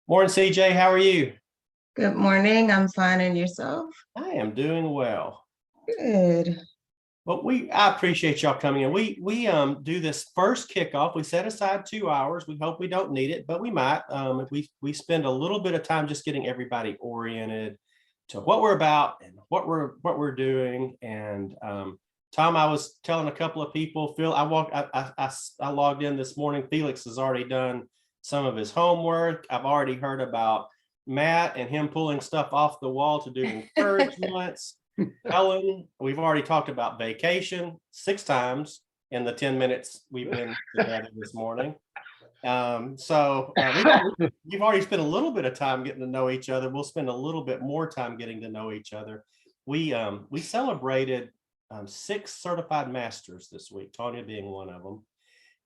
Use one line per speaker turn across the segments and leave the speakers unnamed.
Morning, CJ. How are you?
Good morning. I'm fine, and yourself?
I am doing well.
Good.
Well, I appreciate y'all coming in. We do this first kickoff. We set aside 2 hours. We hope we don't need it, but we might. If we spend a little bit of time just getting everybody oriented to what we're about and what we're doing. And Tom, I was telling a couple of people, Phil, I logged in this morning. Felix has already done some of his homework. I've already heard about Matt and him pulling stuff off the wall to do encouragements. Helen, we've already talked about vacation 6 times in the 10 minutes we've been together this morning. We've already spent a little bit of time getting to know each other. We'll spend a little bit more time getting to know each other. We celebrated 6 certified masters this week, Tanya being one of them.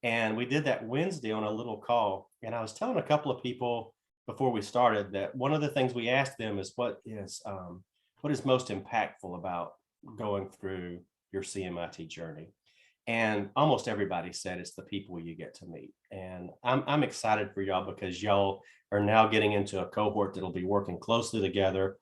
And we did that Wednesday on a little call. And I was telling a couple of people before we started that one of the things we asked them is what is most impactful about going through your CMIT journey? And almost everybody said it's the people you get to meet. And I'm excited for y'all because y'all are now getting into a cohort that'll be working closely together.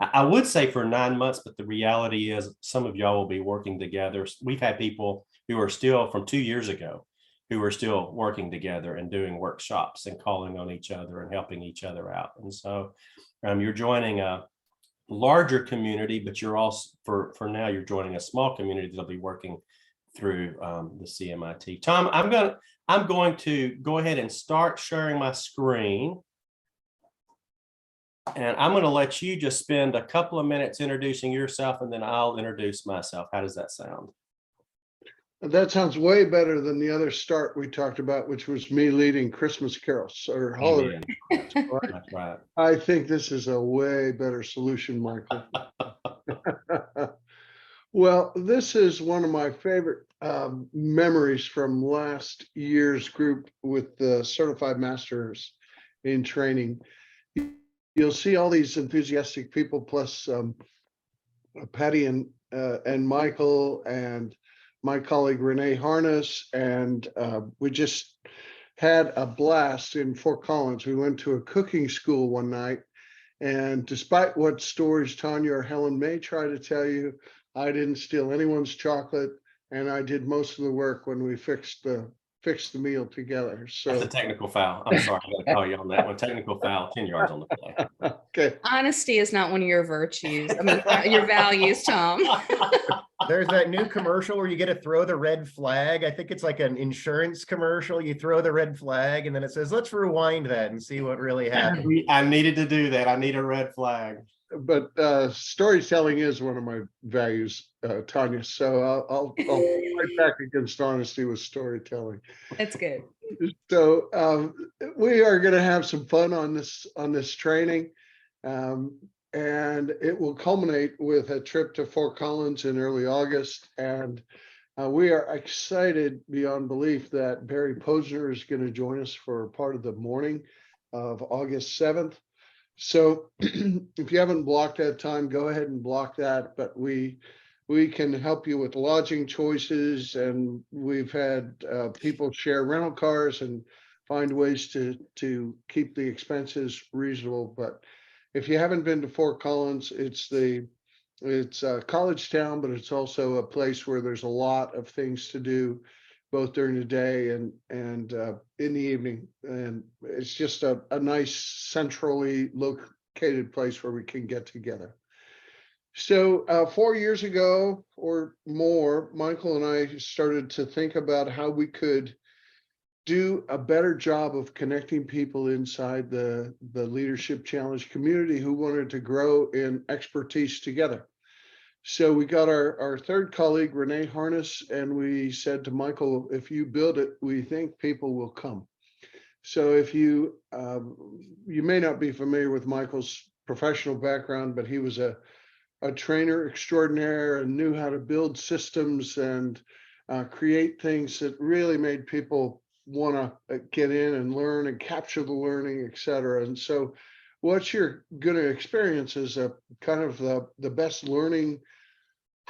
I would say for 9 months, but the reality is some of y'all will be working together. We've had people who are still from 2 years ago who are still working together and doing workshops and calling on each other and helping each other out. And so you're joining a larger community, but you're also for now you're joining a small community that'll be working through the CMIT. Tom, I'm going to go ahead and start sharing my screen, and I'm going to let you just spend a couple of minutes introducing yourself, and then I'll introduce myself. How does that sound?
That sounds way better than the other start we talked about, which was me leading Christmas carols or holiday.
That's right.
I think this is a way better solution, Michael. Well, this is one of my favorite memories from last year's group with the Certified Masters in Training. You'll see all these enthusiastic people, plus Patty and Michael and my colleague Renee Harness, and we just had a blast in Fort Collins. We went to a cooking school one night, and despite what stories Tanya or Helen may try to tell you, I didn't steal anyone's chocolate, and I did most of the work when we fixed the meal together. So
that's a technical foul. I'm sorry, I gotta call you on that one. Technical foul, 10 yards on the play.
Okay.
Honesty is not one of your virtues. I mean, your values, Tom.
There's that new commercial where you get to throw the red flag. I think it's like an insurance commercial. You throw the red flag and then it says, let's rewind that and see what really happened.
I needed to do that. I need a red flag.
But storytelling is one of my values, Tanya. So I'll fight back against honesty with storytelling.
That's good.
So we are going to have some fun on this training, and it will culminate with a trip to Fort Collins in early August. And we are excited beyond belief that Barry Posner is going to join us for part of the morning of August 7th. So if you haven't blocked that time, go ahead and block that. But we can help you with lodging choices, and we've had people share rental cars and find ways to keep the expenses reasonable. But if you haven't been to Fort Collins, it's a college town, but it's also a place where there's a lot of things to do, both during the day and in the evening. And it's just a nice centrally located place where we can get together. So 4 years ago or more, Michael and I started to think about how we could do a better job of connecting people inside the Leadership Challenge community who wanted to grow in expertise together. So we got our third colleague, Renee Harness, and we said to Michael, if you build it, we think people will come. So if you may not be familiar with Michael's professional background, but he was a trainer extraordinaire and knew how to build systems and create things that really made people want to get in and learn and capture the learning, et cetera. And so what you're going to experience is a kind of the best learning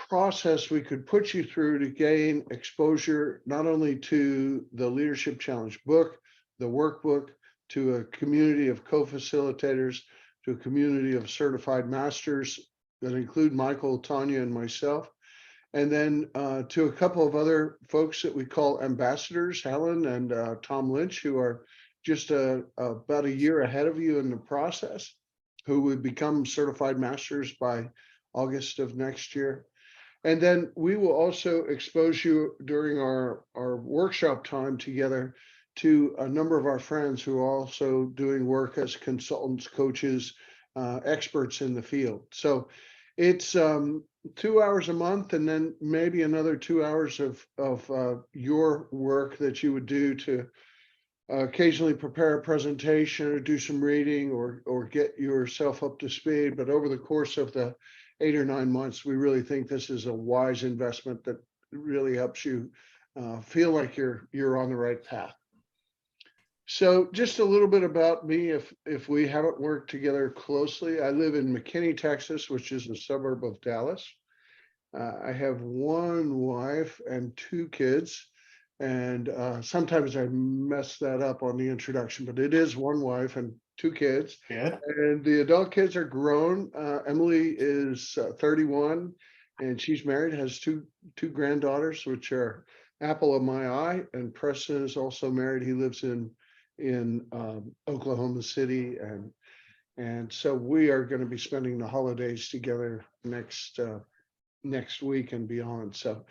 process we could put you through to gain exposure, not only to the Leadership Challenge book, the workbook, to a community of co-facilitators, to a community of certified masters that include Michael, Tanya, and myself. And then to a couple of other folks that we call ambassadors, Helen and Tom Lynch, who are just about a year ahead of you in the process, who would become certified masters by August of next year. And then we will also expose you during our workshop time together to a number of our friends who are also doing work as consultants, coaches, experts in the field. So it's 2 hours a month, and then maybe another 2 hours of your work that you would do to occasionally prepare a presentation or do some reading or get yourself up to speed. But over the course of the 8 or 9 months, we really think this is a wise investment that really helps you feel like you're on the right path. So just a little bit about me, if we haven't worked together closely. I live in McKinney, Texas, which is a suburb of Dallas. I have one wife and 2 kids, and sometimes I mess that up on the introduction, but it is one wife and 2 kids.
Good.
And the adult kids are grown. Emily is 31, and she's married, has two granddaughters, which are apple of my eye. And Preston is also married. He lives in Oklahoma City, and so we are going to be spending the holidays together next week and beyond. So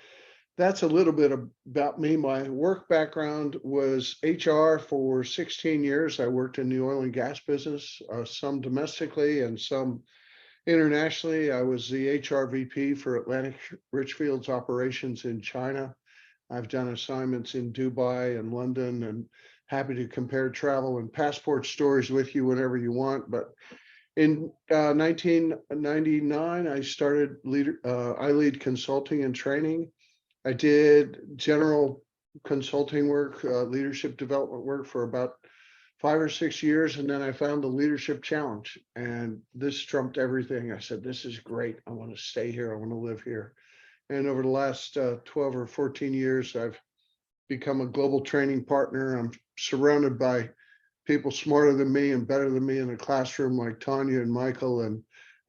that's a little bit about me. My work background was HR for 16 years. I worked in the oil and gas business, some domestically and some internationally. I was the HR VP for Atlantic Richfield's operations in China. I've done assignments in Dubai and London, and happy to compare travel and passport stories with you whenever you want. But in 1999, I started I lead consulting and training. I did general consulting work, leadership development work for about 5 or 6 years. And then I found the leadership challenge, and this trumped everything. I said, this is great. I want to stay here. I want to live here. And over the last 12 or 14 years, I've become a global training partner. I'm surrounded by people smarter than me and better than me in the classroom, like Tanya and Michael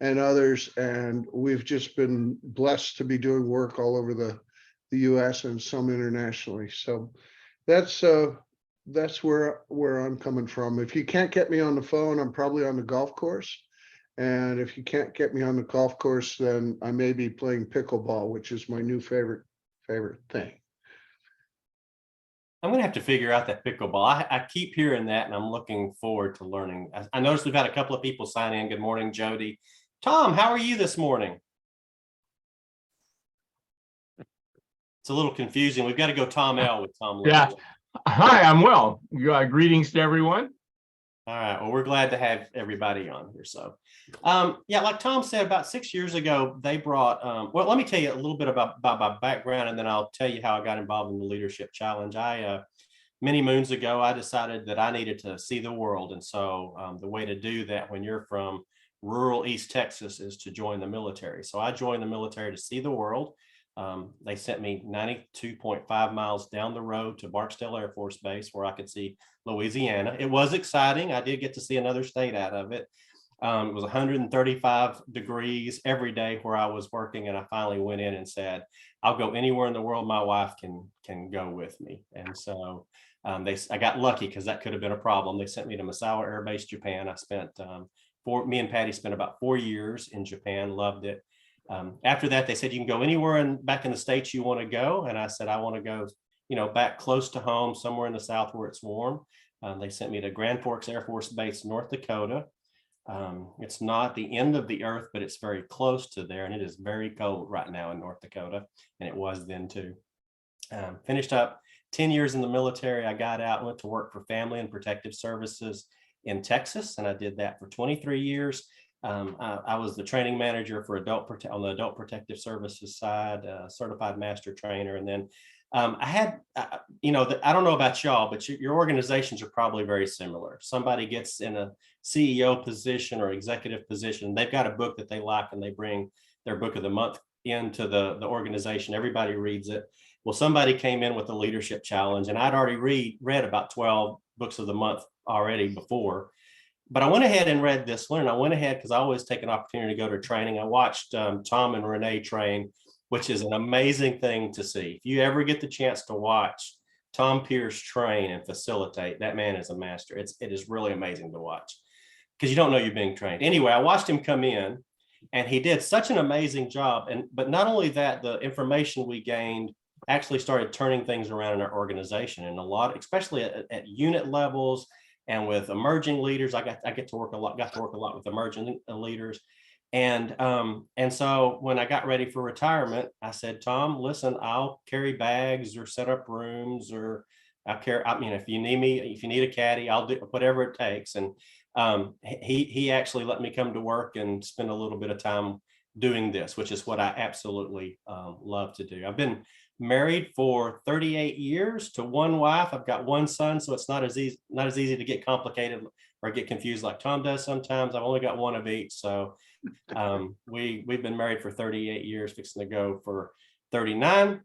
and others. And we've just been blessed to be doing work all over the US and some internationally. So that's where I'm coming from. If you can't get me on the phone, I'm probably on the golf course. And if you can't get me on the golf course, then I may be playing pickleball, which is my new favorite thing.
I'm going to have to figure out that pickleball. I keep hearing that, and I'm looking forward to learning. I noticed we've had a couple of people sign in. Good morning, Jody. Tom, how are you this morning? It's a little confusing. We've got to go Tom L with Tom Lynch.
Yeah. Hi, I'm well. Greetings to everyone.
All right. Well, we're glad to have everybody on here. So, yeah, like Tom said, about 6 years ago, they brought, well, let me tell you a little bit about my background, and then I'll tell you how I got involved in the Leadership Challenge. Many moons ago, I decided that I needed to see the world. And so the way to do that when you're from rural East Texas is to join the military. So I joined the military to see the world. They sent me 92.5 miles down the road to Barksdale Air Force Base, where I could see Louisiana. It was exciting. I did get to see another state out of it. It was 135 degrees every day where I was working. And I finally went in and said, I'll go anywhere in the world my wife can go with me. And so I got lucky, because that could have been a problem. They sent me to Misawa Air Base, Japan. I spent me and Patty spent about 4 years in Japan, loved it. After that, they said, you can go anywhere back in the States you want to go. And I said, I want to go, back close to home, somewhere in the South where it's warm. They sent me to Grand Forks Air Force Base, North Dakota. It's not the end of the earth, but it's very close to there. And it is very cold right now in North Dakota. And it was then too. Finished up 10 years in the military. I got out and went to work for Family and Protective Services in Texas. And I did that for 23 years. I was the training manager for on the adult protective services side, certified master trainer. And then I had, I don't know about y'all, but your organizations are probably very similar. Somebody gets in a CEO position or executive position, they've got a book that they like, and they bring their book of the month into the organization. Everybody reads it. Well, somebody came in with the Leadership Challenge, and I'd already read about 12 books of the month already before. But I went ahead and read this one, and I went ahead because I always take an opportunity to go to training. I watched Tom and Renee train, which is an amazing thing to see. If you ever get the chance to watch Tom Pierce train and facilitate, that man is a master. It is really amazing to watch because you don't know you're being trained. Anyway, I watched him come in, and he did such an amazing job. But not only that, the information we gained actually started turning things around in our organization, and a lot, especially at unit levels. And with emerging leaders, I got to work a lot with emerging leaders. And so when I got ready for retirement, I said, Tom, listen, I'll carry bags or set up rooms, or if you need a caddy, I'll do whatever it takes. And he actually let me come to work and spend a little bit of time doing this, which is what I absolutely love to do. I've been married for 38 years to one wife. I've got one son, so it's not as easy to get complicated or get confused like Tom does sometimes. I've only got one of each. So we've been married for 38 years, fixing to go for 39.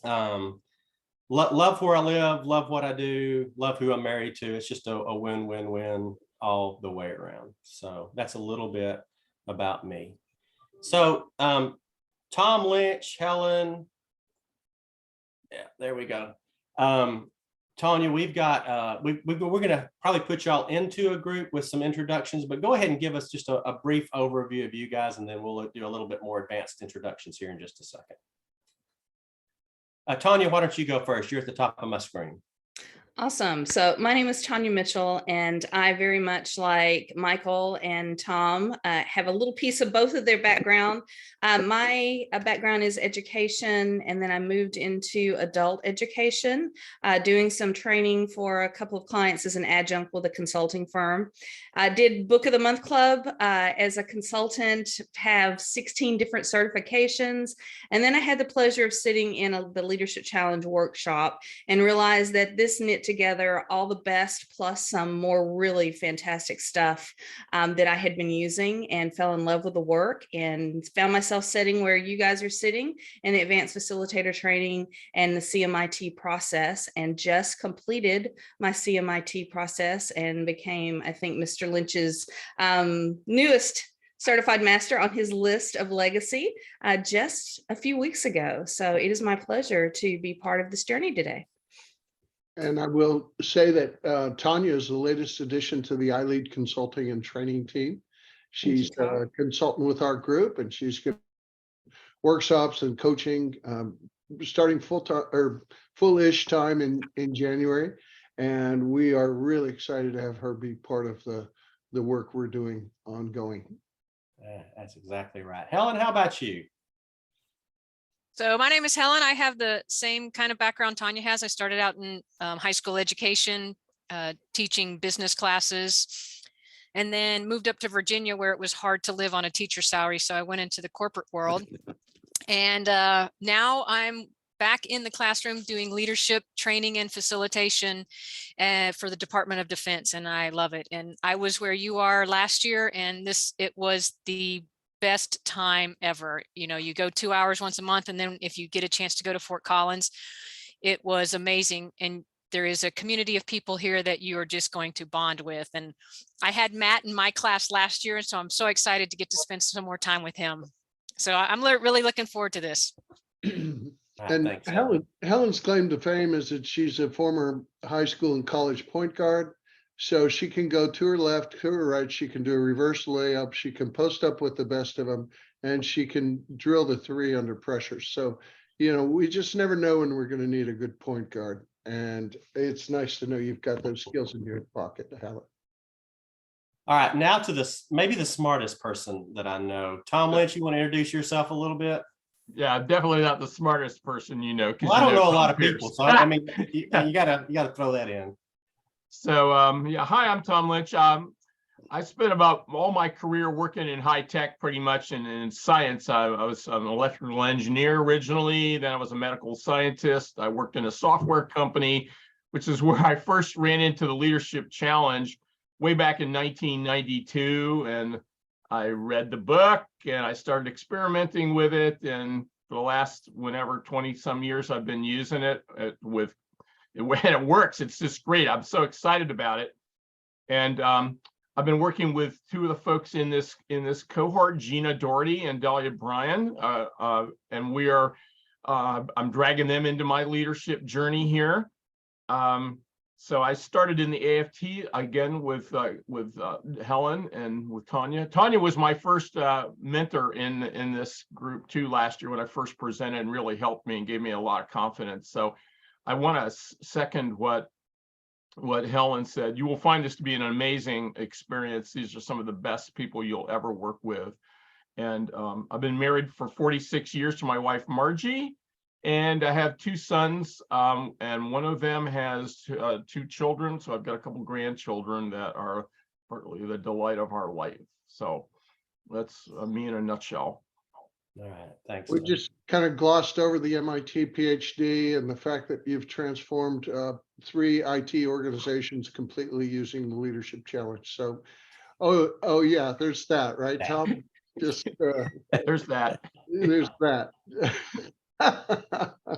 Love where I live, love what I do, love who I'm married to. It's just a win-win-win all the way around. So that's a little bit about me. So Tom Lynch, Helen, yeah, there we go. Tanya, we've got we're going to probably put y'all into a group with some introductions, but go ahead and give us just a brief overview of you guys, and then we'll do a little bit more advanced introductions here in just a second. Tanya, why don't you go first? You're at the top of my screen.
Awesome. So my name is Tanya Mitchell, and I very much like Michael and Tom have a little piece of both of their background. My background is education, and then I moved into adult education, doing some training for a couple of clients as an adjunct with a consulting firm. I did Book of the Month Club as a consultant, have 16 different certifications, and then I had the pleasure of sitting in the Leadership Challenge workshop and realized that this knit together all the best plus some more really fantastic stuff that I had been using, and fell in love with the work and found myself sitting where you guys are sitting in the Advanced Facilitator Training and the CMIT process, and just completed my CMIT process and became, I think, Mr. Lynch's newest certified master on his list of legacy just a few weeks ago. So it is my pleasure to be part of this journey today.
And I will say that Tanya is the latest addition to the iLead Consulting and Training team. She's a consultant with our group, and she's giving workshops and coaching starting full-time or full-ish time in January. And we are really excited to have her be part of the work we're doing ongoing.
That's exactly right. Helen, how about you?
So my name is Helen. I have the same kind of background Tanya has. I started out in high school education, teaching business classes, and then moved up to Virginia, where it was hard to live on a teacher's salary. So I went into the corporate world. And now I'm back in the classroom doing leadership training and facilitation for the Department of Defense. And I love it. And I was where you are last year, and it was the best time ever. You know, you go 2 hours once a month, and then if you get a chance to go to Fort Collins, it was amazing. And there is a community of people here that you are just going to bond with. And I had Matt in my class last year, and so I'm so excited to get to spend some more time with him. So I'm really looking forward to this.
And
Thanks,
Helen's claim to fame is that she's a former high school and college point guard. So she can go to her left, to her right. She can do a reverse layup. She can post up with the best of them, and she can drill the three under pressure. So, you know, we just never know when we're going to need a good point guard. And it's nice to know you've got those skills in your pocket, Helen.
All right, now to maybe the smartest person that I know. Tom Lynch, you want to introduce yourself a little bit?
Yeah, definitely not the smartest person, you know.
Well, I don't know a lot of
Pierce.
people, so I mean, you gotta throw that in.
So yeah, hi, I'm Tom Lynch. I spent about all my career working in high tech, pretty much in science. I was an electrical engineer originally, then I was a medical scientist. I worked in a software company, which is where I first ran into the Leadership Challenge way back in 1992. And I read the book and I started experimenting with it. And for the last 20 some years, I've been using it with when it works, it's just great. I'm so excited about it. And I've been working with two of the folks in this cohort, Gina Doherty and Dahlia Bryan, and we are. I'm dragging them into my leadership journey here. So I started in the AFT again with Helen and with Tanya. Tanya was my first mentor in this group too last year when I first presented, and really helped me and gave me a lot of confidence. So I want to second what Helen said. You will find this to be an amazing experience. These are some of the best people you'll ever work with. And I've been married for 46 years to my wife, Margie, and I have two sons, and one of them has two children. So I've got a couple grandchildren that are partly the delight of our life. So that's me in a nutshell.
All right, thanks.
We
Tom.
just kind of glossed over the MIT PhD and the fact that you've transformed 3 IT organizations completely using the leadership challenge. So, oh yeah, there's that, right, Tom? Just
There's that.
there's that.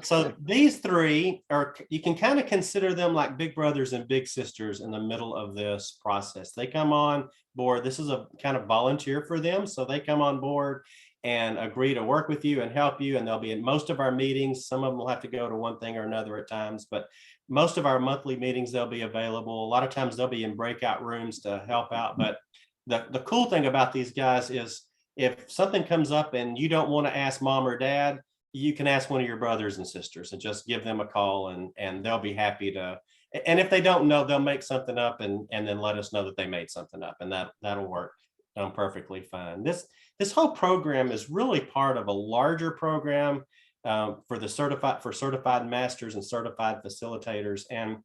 So these three are, you can kind of consider them like big brothers and big sisters in the middle of this process. They come on board. This is a kind of volunteer for them. So they come on board and agree to work with you and help you. And they'll be in most of our meetings. Some of them will have to go to one thing or another at times, but most of our monthly meetings, they'll be available. A lot of times they'll be in breakout rooms to help out. But the cool thing about these guys is if something comes up and you don't want to ask mom or dad, you can ask one of your brothers and sisters and just give them a call, and they'll be happy to. And if they don't know, they'll make something up and then let us know that they made something up, and that'll work perfectly fine. This whole program is really part of a larger program for certified masters and certified facilitators. And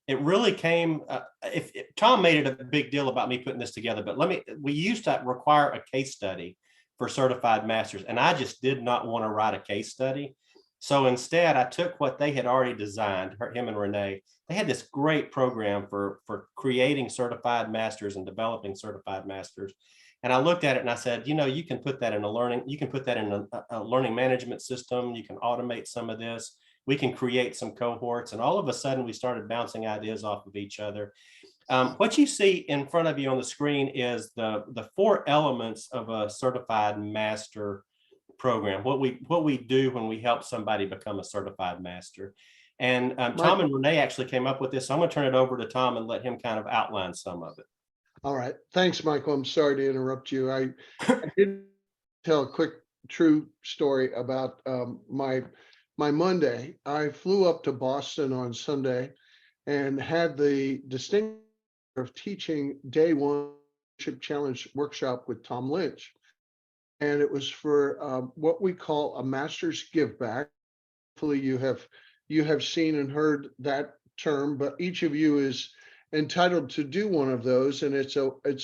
it really came, if Tom made it a big deal about me putting this together, but we used to require a case study for certified masters, and I just did not want to write a case study. So instead, I took what they had already designed, him and Renee. They had this great program for creating certified masters and developing certified masters. And I looked at it and I said, you can put that in a learning management system. You can automate some of this. We can create some cohorts. And all of a sudden, we started bouncing ideas off of each other. What you see in front of you on the screen is the 4 elements of a certified master program. What we do when we help somebody become a certified master. And Tom and Renee actually came up with this. So I'm going to turn it over to Tom and let him kind of outline some of it.
All right. Thanks, Michael. I'm sorry to interrupt you. I did tell a quick true story about my Monday. I flew up to Boston on Sunday and had the distinct of teaching day 1 leadership challenge workshop with Tom Lynch. And it was for what we call a master's give back. Hopefully you have seen and heard that term, but each of you is entitled to do one of those. And it's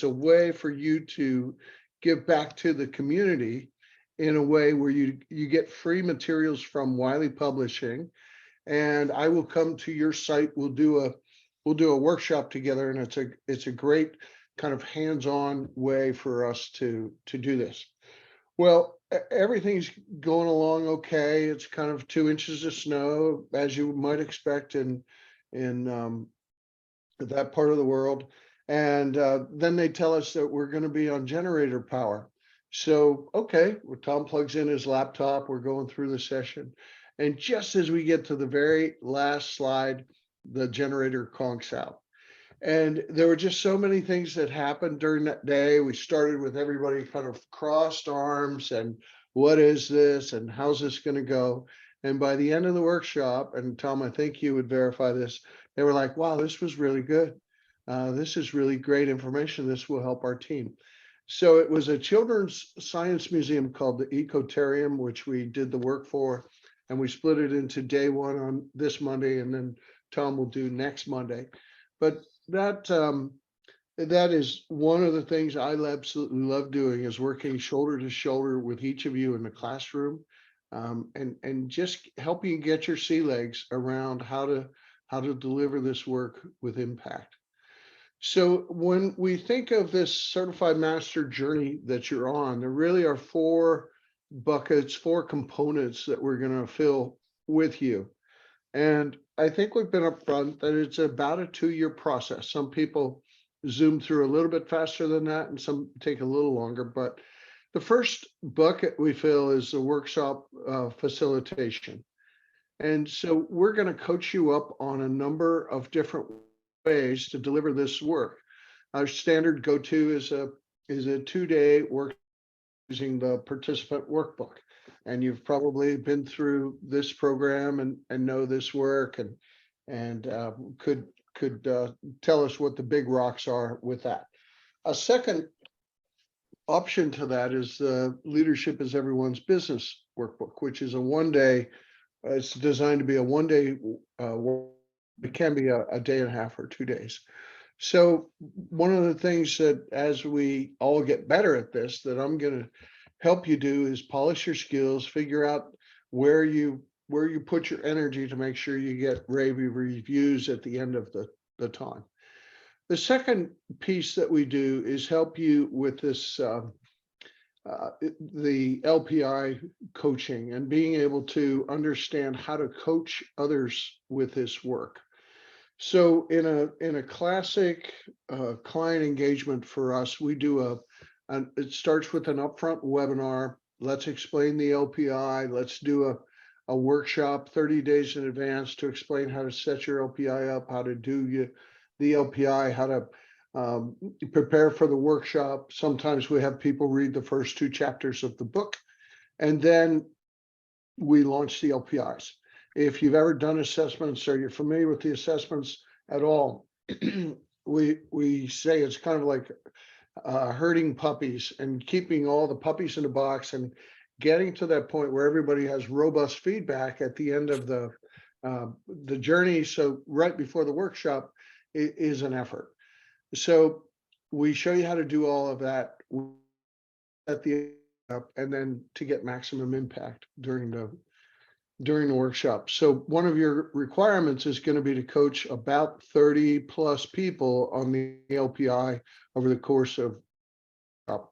a way for you to give back to the community in a way where you get free materials from Wiley Publishing. And I will come to your site. We'll do a workshop together, and it's a great kind of hands-on way for us to do this. Well, everything's going along okay. It's kind of 2 inches of snow, as you might expect in that part of the world. And then they tell us that we're going to be on generator power. So, okay, well, Tom plugs in his laptop. We're going through the session. And just as we get to the very last slide, the generator conks out. And there were just so many things that happened during that day. We started with everybody kind of crossed arms and what is this and how's this going to go? And by the end of the workshop, and Tom, I think you would verify this, they were like, wow, this was really good. This is really great information. This will help our team. So it was a children's science museum called the Ecotarium, which we did the work for. And we split it into day 1 on this Monday, and then Tom will do next Monday. But that is one of the things I absolutely love doing, is working shoulder to shoulder with each of you in the classroom, and just helping you get your sea legs around how to deliver this work with impact. So when we think of this certified master journey that you're on, there really are 4 buckets, 4 components that we're going to fill with you. And I think we've been upfront that it's about a 2-year process. Some people zoom through a little bit faster than that, and some take a little longer. But the first bucket we feel is the workshop facilitation. And so we're going to coach you up on a number of different ways to deliver this work. Our standard go-to is a 2-day work using the participant workbook. And you've probably been through this program and know this work and could tell us what the big rocks are with that. A second option to that is the Leadership is Everyone's Business workbook, which is a 1-day. It's designed to be a 1-day. It can be a day and a half or 2 days. So one of the things that as we all get better at this, that I'm going to help you do is polish your skills, figure out where you put your energy to make sure you get rave reviews at the end of the time. The second piece that we do is help you with this, the LPI coaching and being able to understand how to coach others with this work. So in a classic client engagement for us, we do it starts with an upfront webinar. Let's explain the LPI. Let's do a workshop 30 days in advance to explain how to set your LPI up, how to do the LPI, how to prepare for the workshop. Sometimes we have people read the first 2 chapters of the book, and then we launch the LPIs. If you've ever done assessments or you're familiar with the assessments at all, we say it's kind of like herding puppies and keeping all the puppies in a box and getting to that point where everybody has robust feedback at the end of the journey. So right before the workshop is an effort. So we show you how to do all of that at the end, and then to get maximum impact during the workshop. So one of your requirements is going to be to coach about 30 plus people on the LPI over the course of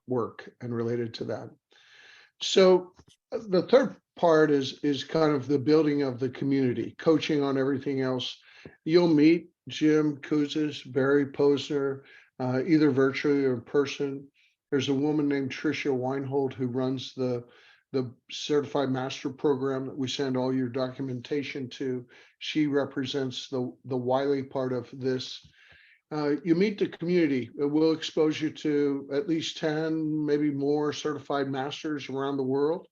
work and related to that. So the third part is kind of the building of the community, coaching on everything else. You'll meet Jim Kouzes, Barry Posner, either virtually or in person. There's a woman named Tricia Weinhold who runs the Certified Master Program that we send all your documentation to. She represents the Wiley part of this. You meet the community. It will expose you to at least 10, maybe more certified masters around the world.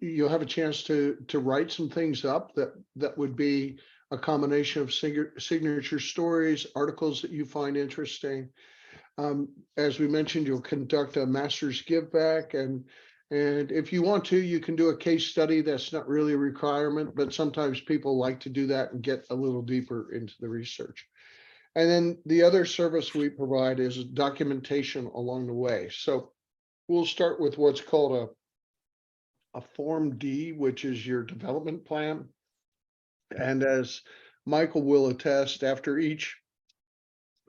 You'll have a chance to write some things up that would be a combination of signature stories, articles that you find interesting. As we mentioned, you'll conduct a master's give back, and if you want to, you can do a case study. That's not really a requirement, but sometimes people like to do that and get a little deeper into the research. And then the other service we provide is documentation along the way. So we'll start with what's called a Form D, which is your development plan. And as Michael will attest, after each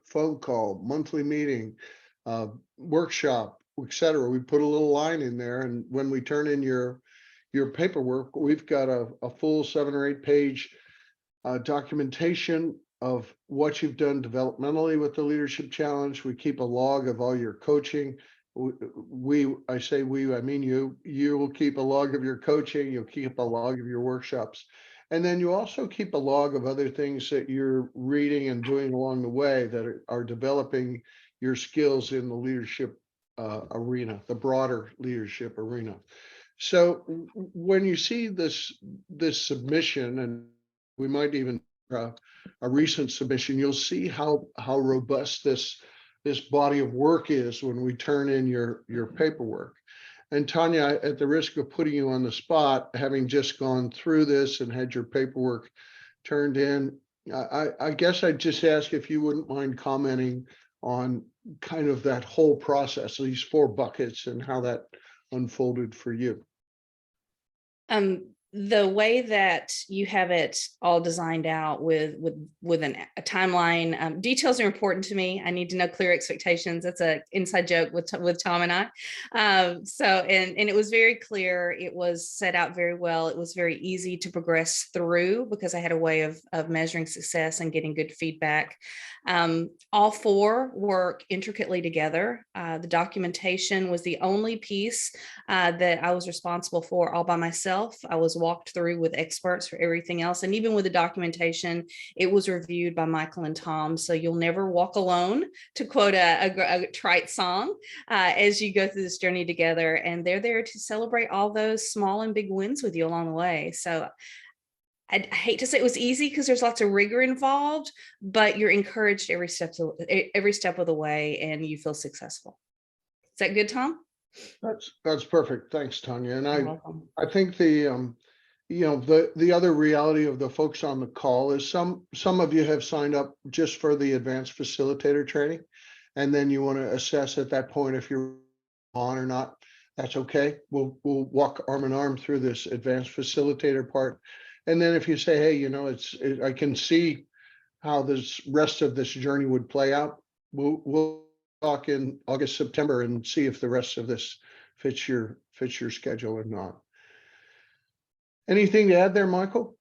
phone call, monthly meeting, workshop, etc., we put a little line in there. And when we turn in your paperwork, we've got a full 7 or 8 page documentation of what you've done developmentally with the Leadership Challenge. We keep a log of all your coaching. I say we, I mean you will keep a log of your coaching, you'll keep a log of your workshops. And then you also keep a log of other things that you're reading and doing along the way that are developing your skills in the leadership arena, the broader leadership arena. So when you see this submission, and we might even a recent submission, you'll see how robust this body of work is when we turn in your paperwork. And Tanya, at the risk of putting you on the spot, having just gone through this and had your paperwork turned in, I guess I'd just ask if you wouldn't mind commenting on kind of that whole process, these 4 buckets, and how that unfolded for you.
the way that you have it all designed out with a timeline, details are important to me. I need to know clear expectations. That's an inside joke with Tom and I. And it was very clear. It was set out very well. It was very easy to progress through because I had a way of measuring success and getting good feedback. All four work intricately together. The documentation was the only piece that I was responsible for all by myself. I was walked through with experts for everything else. And even with the documentation, it was reviewed by Michael and Tom. So you'll never walk alone, to quote a trite song, as you go through this journey together. And they're there to celebrate all those small and big wins with you along the way. So I hate to say it was easy because there's lots of rigor involved, but you're encouraged every step of the way and you feel successful. Is that good, Tom?
That's perfect. Thanks, Tanya. And
You're welcome.
I think the other reality of the folks on the call is some of you have signed up just for the Advanced Facilitator Training, and then you want to assess at that point if you're on or not. That's okay. We'll walk arm in arm through this Advanced Facilitator part, and then if you say, hey, I can see how this rest of this journey would play out, we'll talk in August, September, and see if the rest of this fits your schedule or not. Anything to add there, Michael?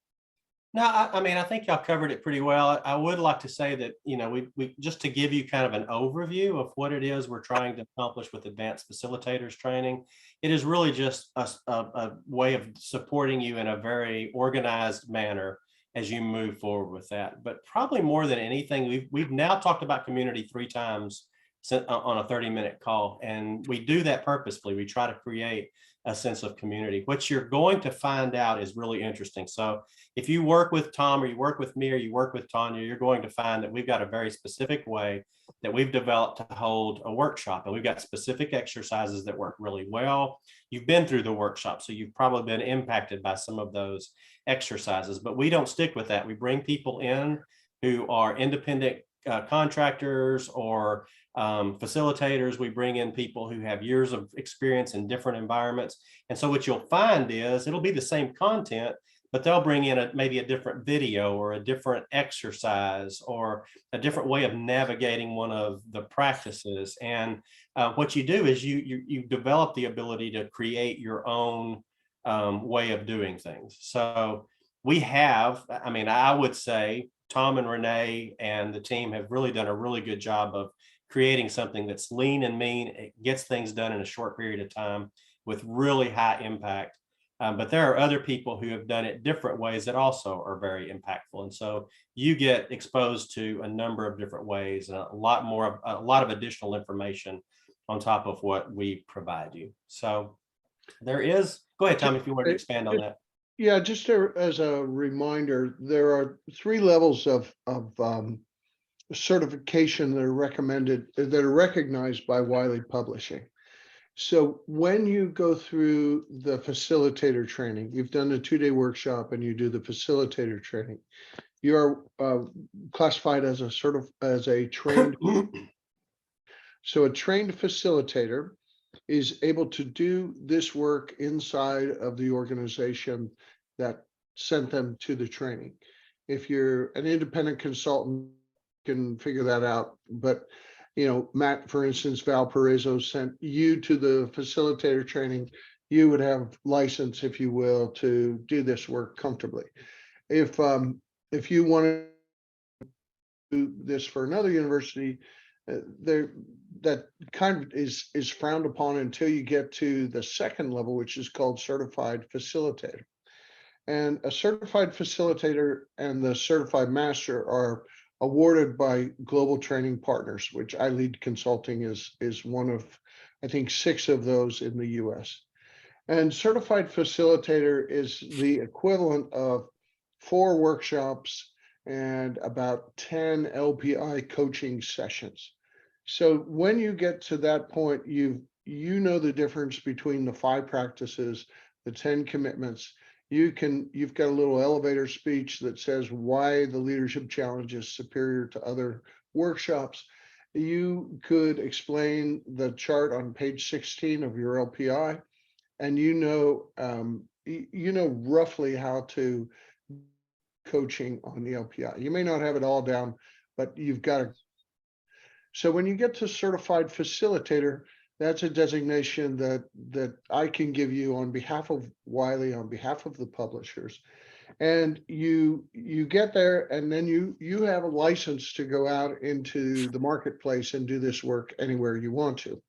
No, I mean, I think y'all covered it pretty well. I would like to say that, we just to give you kind of an overview of what it is we're trying to accomplish with Advanced Facilitators Training. It is really just a way of supporting you in a very organized manner as you move forward with that. But probably more than anything, we've now talked about community 3 times on a 30-minute call, and we do that purposefully. We try to create a sense of community. What you're going to find out is really interesting. So if you work with Tom, or you work with me, or you work with Tanya, you're going to find that we've got a very specific way that we've developed to hold a workshop, and we've got specific exercises that work really well. You've been through the workshop, so you've probably been impacted by some of those exercises, but we don't stick with that. We bring people in who are independent contractors or facilitators. We bring in people who have years of experience in different environments. And so what you'll find is it'll be the same content, but they'll bring in maybe a different video or a different exercise or a different way of navigating one of the practices. And what you do is you develop the ability to create your own way of doing things. So we have, I would say Tom and Renee and the team have really done a really good job of creating something that's lean and mean. It gets things done in a short period of time with really high impact. But there are other people who have done it different ways that also are very impactful. And so you get exposed to a number of different ways and a lot of additional information on top of what we provide you. So there is, go ahead, Tom, if you want to expand on that.
Yeah, just as a reminder, there are 3 levels of certification that are recognized by Wiley Publishing. So when you go through the facilitator training, you've done a 2-day workshop and you do the facilitator training, you are classified as a trained. So a trained facilitator is able to do this work inside of the organization that sent them to the training. If you're an independent consultant, you can figure that out. But Matt, for instance, Valparaiso sent you to the facilitator training. You would have license, if you will, to do this work comfortably. If you want to do this for another university, that kind of is frowned upon until you get to the second level, which is called certified facilitator. And a certified facilitator and the certified master are awarded by global training partners, which iLead Consulting is one of, I think, 6 of those in the US. And certified facilitator is the equivalent of 4 workshops and about 10 LPI coaching sessions. So when you get to that point, you know the difference between the 5 practices, the 10 commitments. You've got a little elevator speech that says why the leadership challenge is superior to other workshops. You could explain the chart on page 16 of your LPI. and you know roughly how to coaching on the LPI. You may not have it all down, but you've got to. So when you get to certified facilitator, that's a designation that I can give you on behalf of Wiley, on behalf of the publishers. And you get there, and then you have a license to go out into the marketplace and do this work anywhere you want to.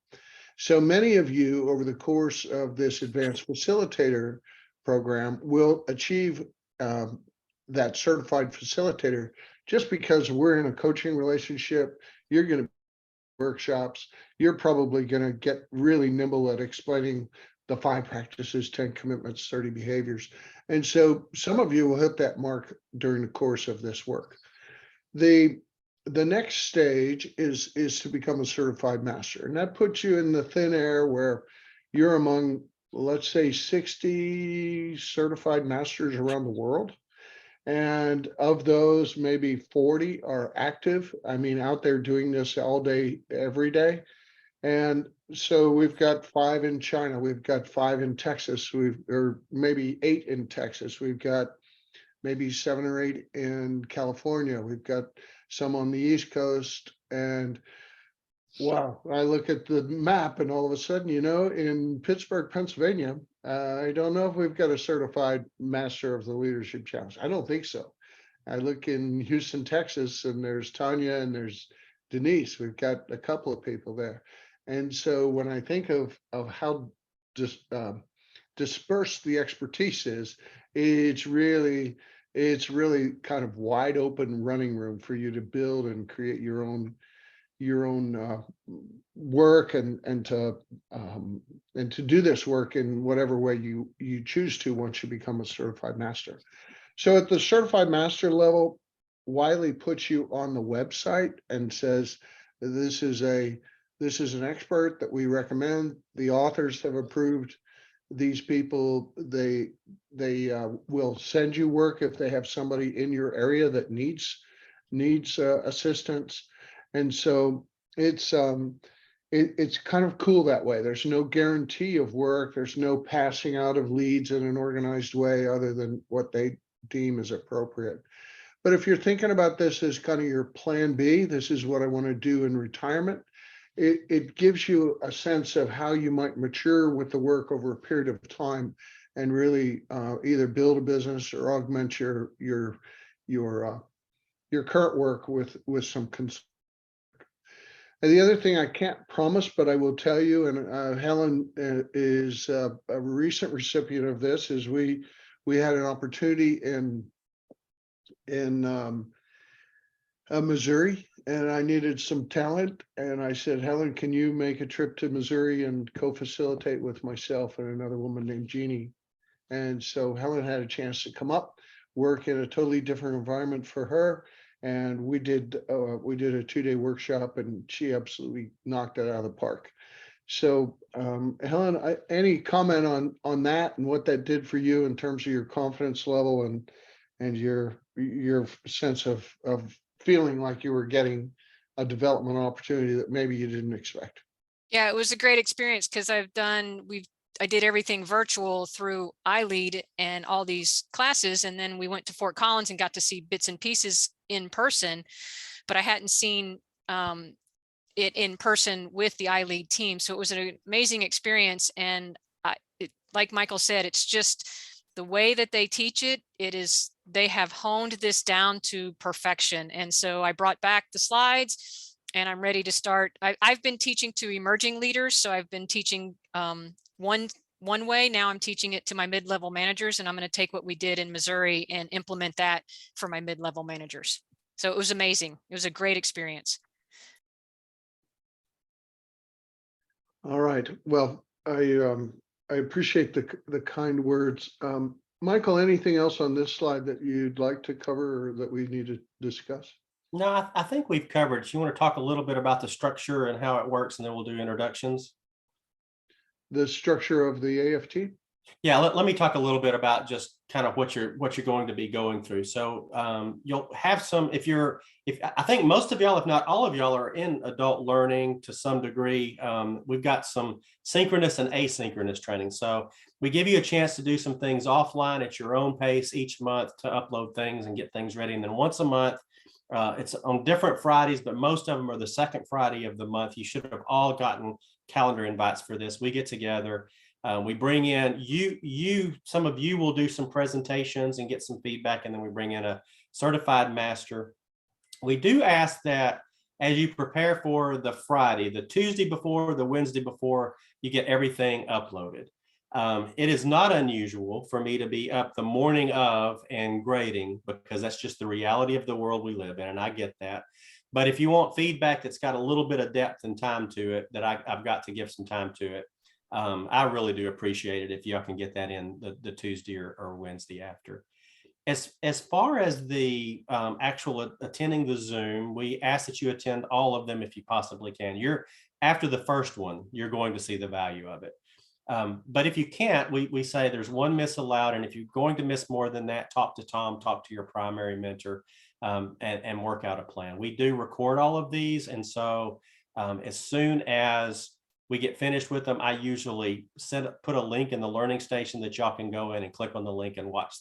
So many of you over the course of this advanced facilitator program will achieve that certified facilitator just because we're in a coaching relationship. You're going to workshops, you're probably going to get really nimble at explaining the 5 practices, 10 commitments, 30 behaviors. And so some of you will hit that mark during the course of this work. The next stage is to become a certified master. And that puts you in the thin air where you're among, let's say, 60 certified masters around the world. And of those, maybe 40 are active. I mean, out there doing this all day, every day. And so we've got 5 in China, we've got 5 in Texas, or maybe 8 in Texas. We've got maybe 7 or 8 in California. We've got some on the East Coast. And wow, I look at the map and all of a sudden, in Pittsburgh, Pennsylvania, I don't know if we've got a certified master of the leadership challenge. I don't think so. I look in Houston, Texas, and there's Tanya and there's Denise. We've got a couple of people there. And so when I think of how dispersed the expertise is, it's really kind of wide open running room for you to build and create your own work and to do this work in whatever way you choose to once you become a certified master. So at the certified master level, Wiley puts you on the website and says, this is an expert that we recommend. The authors have approved these people. They will send you work if they have somebody in your area that needs assistance. And so it's kind of cool that way. There's no guarantee of work. There's no passing out of leads in an organized way other than what they deem as appropriate. But if you're thinking about this as kind of your plan B, this is what I want to do in retirement, it gives you a sense of how you might mature with the work over a period of time and really either build a business or augment your current work with some consulting. And the other thing I can't promise, but I will tell you, and Helen is a recent recipient of this, is we had an opportunity in Missouri, and I needed some talent. And I said, Helen, can you make a trip to Missouri and co-facilitate with myself and another woman named Jeannie? And so Helen had a chance to come up, work in a totally different environment for her. And we did a 2-day workshop, and she absolutely knocked it out of the park. So Helen, any comment on that and what that did for you in terms of your confidence level and your sense of feeling like you were getting a development opportunity that maybe you didn't expect?
Yeah, it was a great experience because I did everything virtual through iLead and all these classes. And then we went to Fort Collins and got to see bits and pieces in person, but I hadn't seen it in person with the iLead team. So it was an amazing experience. And like Michael said, it's just the way that they teach it. They have honed this down to perfection. And so I brought back the slides and I'm ready to start. I've been teaching to emerging leaders. So I've been teaching one way. Now I'm teaching it to my mid-level managers, and I'm going to take what we did in Missouri and implement that for my mid-level managers. So it was amazing. It was a great experience.
All right. Well, I appreciate the kind words. Michael, anything else on this slide that you'd like to cover or that we need to discuss?
No, I think we've covered. So you want to talk a little bit about the structure and how it works, and then we'll do introductions.
The structure of the AFT?
Yeah, let me talk a little bit about just kind of what you're going to be going through. So you'll have some, if I think most of y'all, if not all of y'all, are in adult learning to some degree. We've got some synchronous and asynchronous training. So we give you a chance to do some things offline at your own pace each month to upload things and get things ready. And then once a month, it's on different Fridays, but most of them are the second Friday of the month. You should have all gotten calendar invites for this. We get together. We bring in some of you will do some presentations and get some feedback, and then we bring in a certified master. We do ask that as you prepare for the Friday, the Tuesday before, the Wednesday before, you get everything uploaded. It is not unusual for me to be up the morning of and grading, because that's just the reality of the world we live in, and I get that. But if you want feedback that's got a little bit of depth and time to it, that I've got to give some time to it. I really do appreciate it if y'all can get that in the Tuesday or Wednesday after. As far as the actual attending the Zoom, we ask that you attend all of them if you possibly can. After the first one, you're going to see the value of it. But if you can't, we say there's one miss allowed. And if you're going to miss more than that, talk to Tom, talk to your primary mentor, and work out a plan. We do record all of these. And so as soon as we get finished with them, I usually put a link in the learning station that y'all can go in and click on the link and watch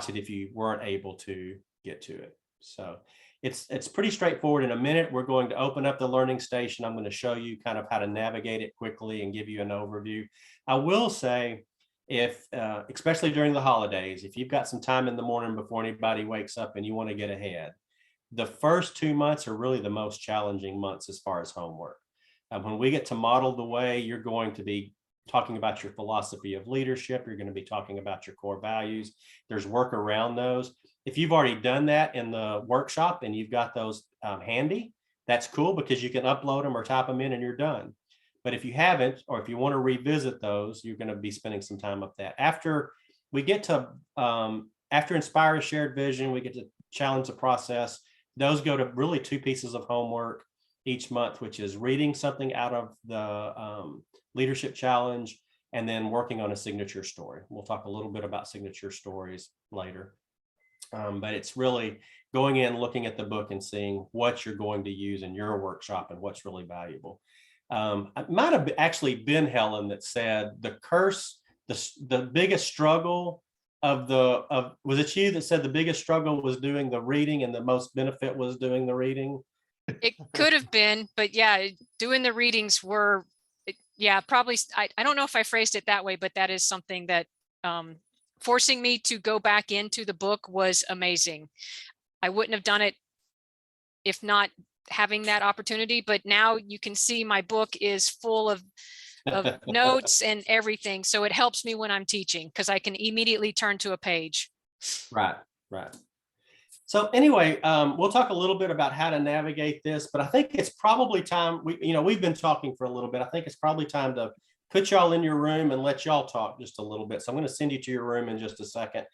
it if you weren't able to get to it. So it's pretty straightforward. In a minute, we're going to open up the learning station. I'm going to show you kind of how to navigate it quickly and give you an overview. I will say, especially during the holidays, if you've got some time in the morning before anybody wakes up and you want to get ahead, the first 2 months are really the most challenging months as far as homework. When we get to model the way, you're going to be talking about your philosophy of leadership. You're going to be talking about your core values. There's work around those. If you've already done that in the workshop and you've got those handy, that's cool, because you can upload them or type them in and you're done. But if you haven't, or if you want to revisit those, you're going to be spending some time up that. After we get to, after Inspire a Shared Vision, we get to challenge the process. Those go to really 2 pieces of homework each month, which is reading something out of the leadership challenge and then working on a signature story. We'll talk a little bit about signature stories later. But it's really going in, looking at the book and seeing what you're going to use in your workshop and what's really valuable. It might have actually been Helen that said the biggest struggle was it you that said the biggest struggle was doing the reading and the most benefit was doing the reading?
It could have been, but yeah, doing the readings were, yeah, probably, I don't know if I phrased it that way, but that is something that forcing me to go back into the book was amazing. I wouldn't have done it if not having that opportunity, but now you can see my book is full of notes and everything. So it helps me when I'm teaching, because I can immediately turn to a page.
Right. So anyway, we'll talk a little bit about how to navigate this, but I think it's probably time, we've been talking for a little bit. I think it's probably time to put y'all in your room and let y'all talk just a little bit. So I'm going to send you to your room in just a second.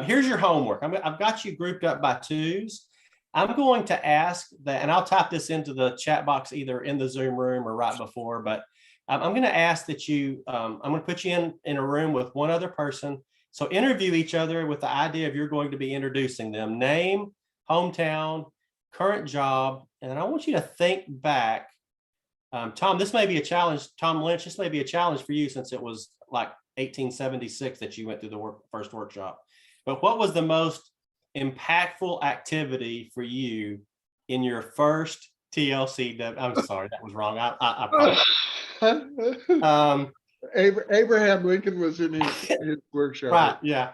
Here's your homework. I've got you grouped up by 2s. I'm going to ask that, and I'll type this into the chat box either in the Zoom room or right before, but I'm going to ask that I'm going to put you in a room with one other person. So interview each other with the idea of you're going to be introducing them: name, hometown, current job. And I want you to think back. Tom, this may be a challenge. Tom Lynch, this may be a challenge for you, since it was like 1876 that you went through the first workshop. But what was the most impactful activity for you in your first TLCW? I'm sorry, that was wrong.
Abraham Lincoln was in his workshop.
Right, yeah.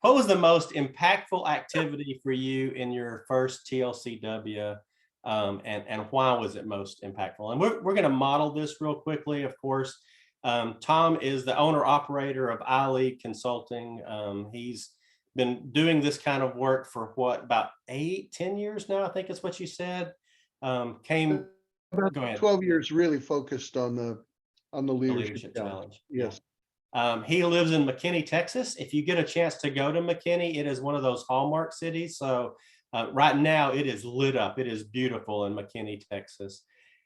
What was the most impactful activity for you in your first TLCW, and why was it most impactful? And we're going to model this real quickly, of course. Tom is the owner operator of iLead Consulting. He's been doing this kind of work for about 8-10 years now, I think is what you said. Go ahead.
12 years really focused on the leadership challenge. Yes.
He lives in McKinney, Texas. If you get a chance to go to McKinney, it is one of those hallmark cities. So right now it is lit up. It is beautiful in McKinney, Texas.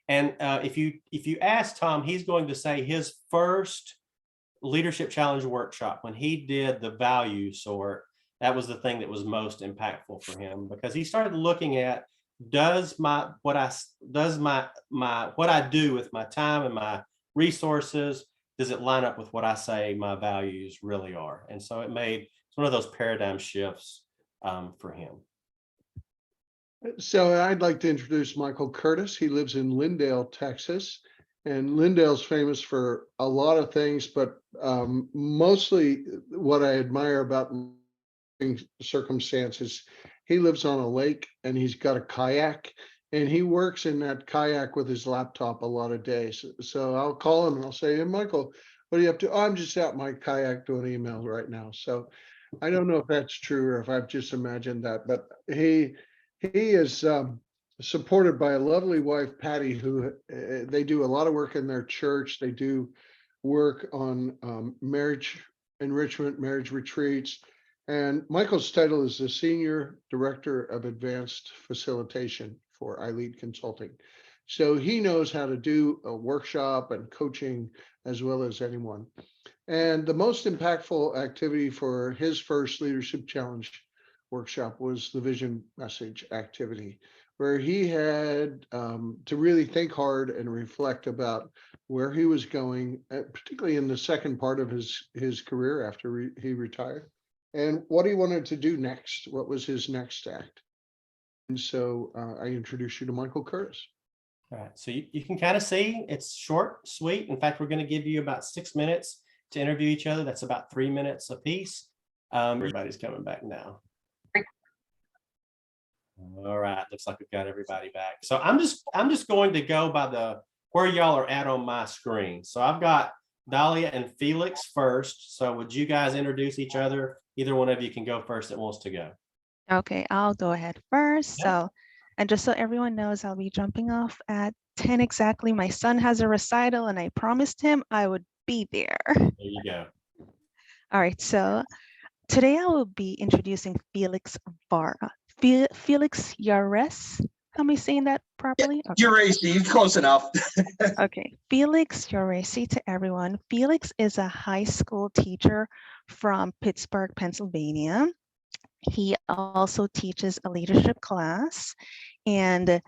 And if you ask Tom, he's going to say his first leadership challenge workshop, when he did the value sort, that was the thing that was most impactful for him, because he started looking at, does what I do with my time and my resources, does it line up with what I say my values really are? And so it's one of those paradigm shifts for him.
So I'd like to introduce Michael Curtis. He lives in Lindale, Texas. And Lindale's famous for a lot of things, but mostly what I admire about circumstances, he lives on a lake and he's got a kayak, and he works in that kayak with his laptop a lot of days. So I'll call him and I'll say, hey, Michael, what are you up to? Oh, I'm just out in my kayak doing emails right now. So I don't know if that's true or if I've just imagined that, but he is supported by a lovely wife, Patty, who they do a lot of work in their church. They do work on marriage enrichment, marriage retreats. And Michael's title is the Senior Director of Advanced Facilitation for iLead Consulting. So he knows how to do a workshop and coaching as well as anyone. And the most impactful activity for his first Leadership Challenge workshop was the vision message activity, where he had to really think hard and reflect about where he was going, particularly in the second part of his career after he retired, and what he wanted to do next. What was his next act? And so I introduce you to Michael Curtis.
All right, so you can kind of see it's short, sweet. In fact, we're going to give you about 6 minutes to interview each other. That's about 3 minutes a piece. Everybody's coming back now. All right, looks like we've got everybody back. So I'm just going to go by where y'all are at on my screen. So I've got Dahlia and Felix first. So would you guys introduce each other? Either one of you can go first that wants to go.
Okay, I'll go ahead first.
Yeah.
And just so everyone knows, I'll be jumping off at 10 exactly. My son has a recital and I promised him I would be there.
There you go.
All right, so today I will be introducing Felix Vara. Felix Yares. Am I saying that properly?
Yeah, Yaresi, close enough.
Okay, Felix Yaresi to everyone. Felix is a high school teacher from Pittsburgh, Pennsylvania. He also teaches a leadership class, and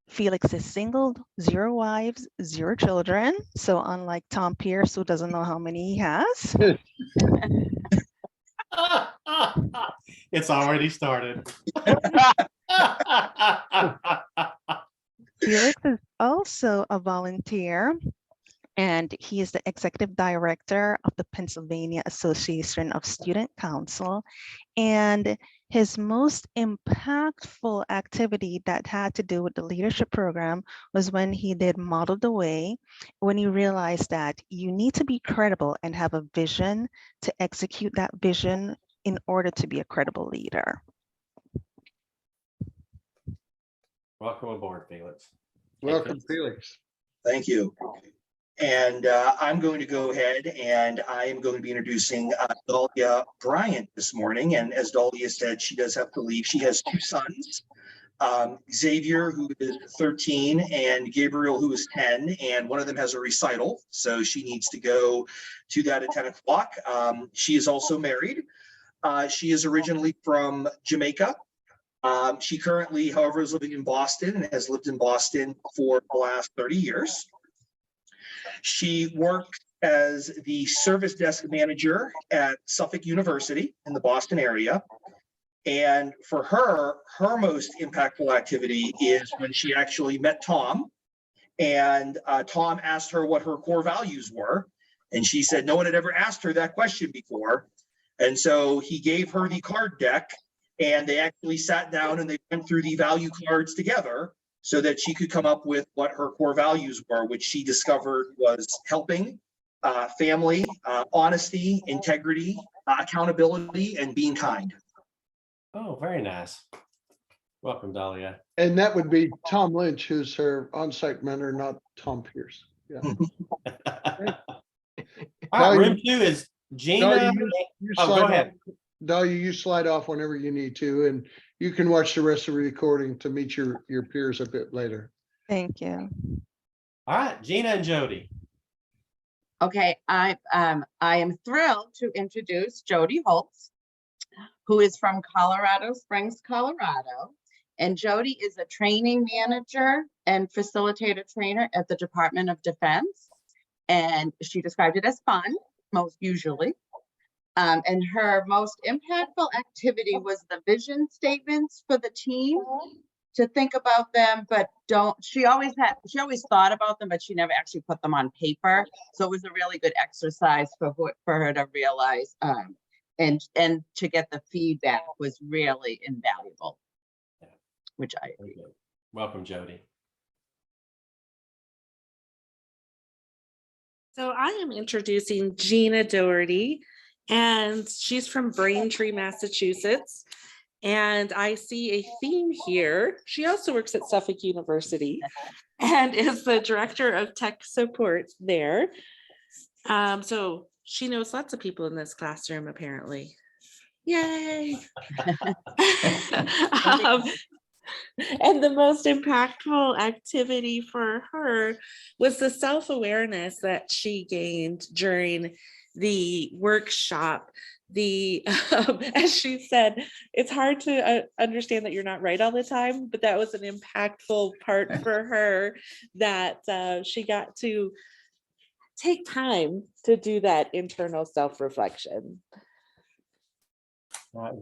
Felix is single, 0 wives, 0 children. So unlike Tom Pierce, who doesn't know how many he has.
It's already started.
Felix is also a volunteer, and he is the executive director of the Pennsylvania Association of Student Council. And his most impactful activity that had to do with the leadership program was when he did Model the Way, when he realized that you need to be credible and have a vision to execute that vision in order to be a credible leader.
Welcome aboard, Felix.
Welcome, Felix.
Thank you. And I'm going to go ahead and I am going to be introducing Dahlia Bryant this morning. And as Dahlia said, she does have to leave. She has 2 sons, Xavier, who is 13, and Gabriel, who is 10. And one of them has a recital, so she needs to go to that at 10 o'clock. She is also married. She is originally from Jamaica. She currently, however, is living in Boston and has lived in Boston for the last 30 years. She works as the service desk manager at Suffolk University in the Boston area. And for her most impactful activity is when she actually met Tom. And Tom asked her what her core values were. And she said no one had ever asked her that question before. And so he gave her the card deck, and they actually sat down and they went through the value cards together so that she could come up with what her core values were, which she discovered was helping, family, honesty, integrity, accountability, and being kind.
Oh, very nice. Welcome, Dahlia.
And that would be Tom Lynch, who's her on-site mentor, not Tom Pierce. Yeah.
All right, room 2 is Gina.
Dahlia,
Oh, go ahead.
Dahlia, you slide off whenever you need to, and you can watch the rest of the recording to meet your peers a bit later.
Thank you.
All right, Gina and Jody.
Okay, I am thrilled to introduce Jody Holtz, who is from Colorado Springs, Colorado. And Jody is a training manager and facilitator trainer at the Department of Defense. And she described it as fun, most usually. And her most impactful activity was the vision statements for the team, to think about them, but she always thought about them, but she never actually put them on paper. So it was a really good exercise for her to realize, and to get the feedback was really invaluable, which I agree.
Welcome, Jody.
So I am introducing Gina Doherty, and she's from Braintree, Massachusetts. And I see a theme here. She also works at Suffolk University and is the director of tech support there. So she knows lots of people in this classroom, apparently. Yay! And the most impactful activity for her was the self-awareness that she gained during the workshop. As she said, it's hard to understand that you're not right all the time, but that was an impactful part for her, that she got to take time to do that internal self-reflection.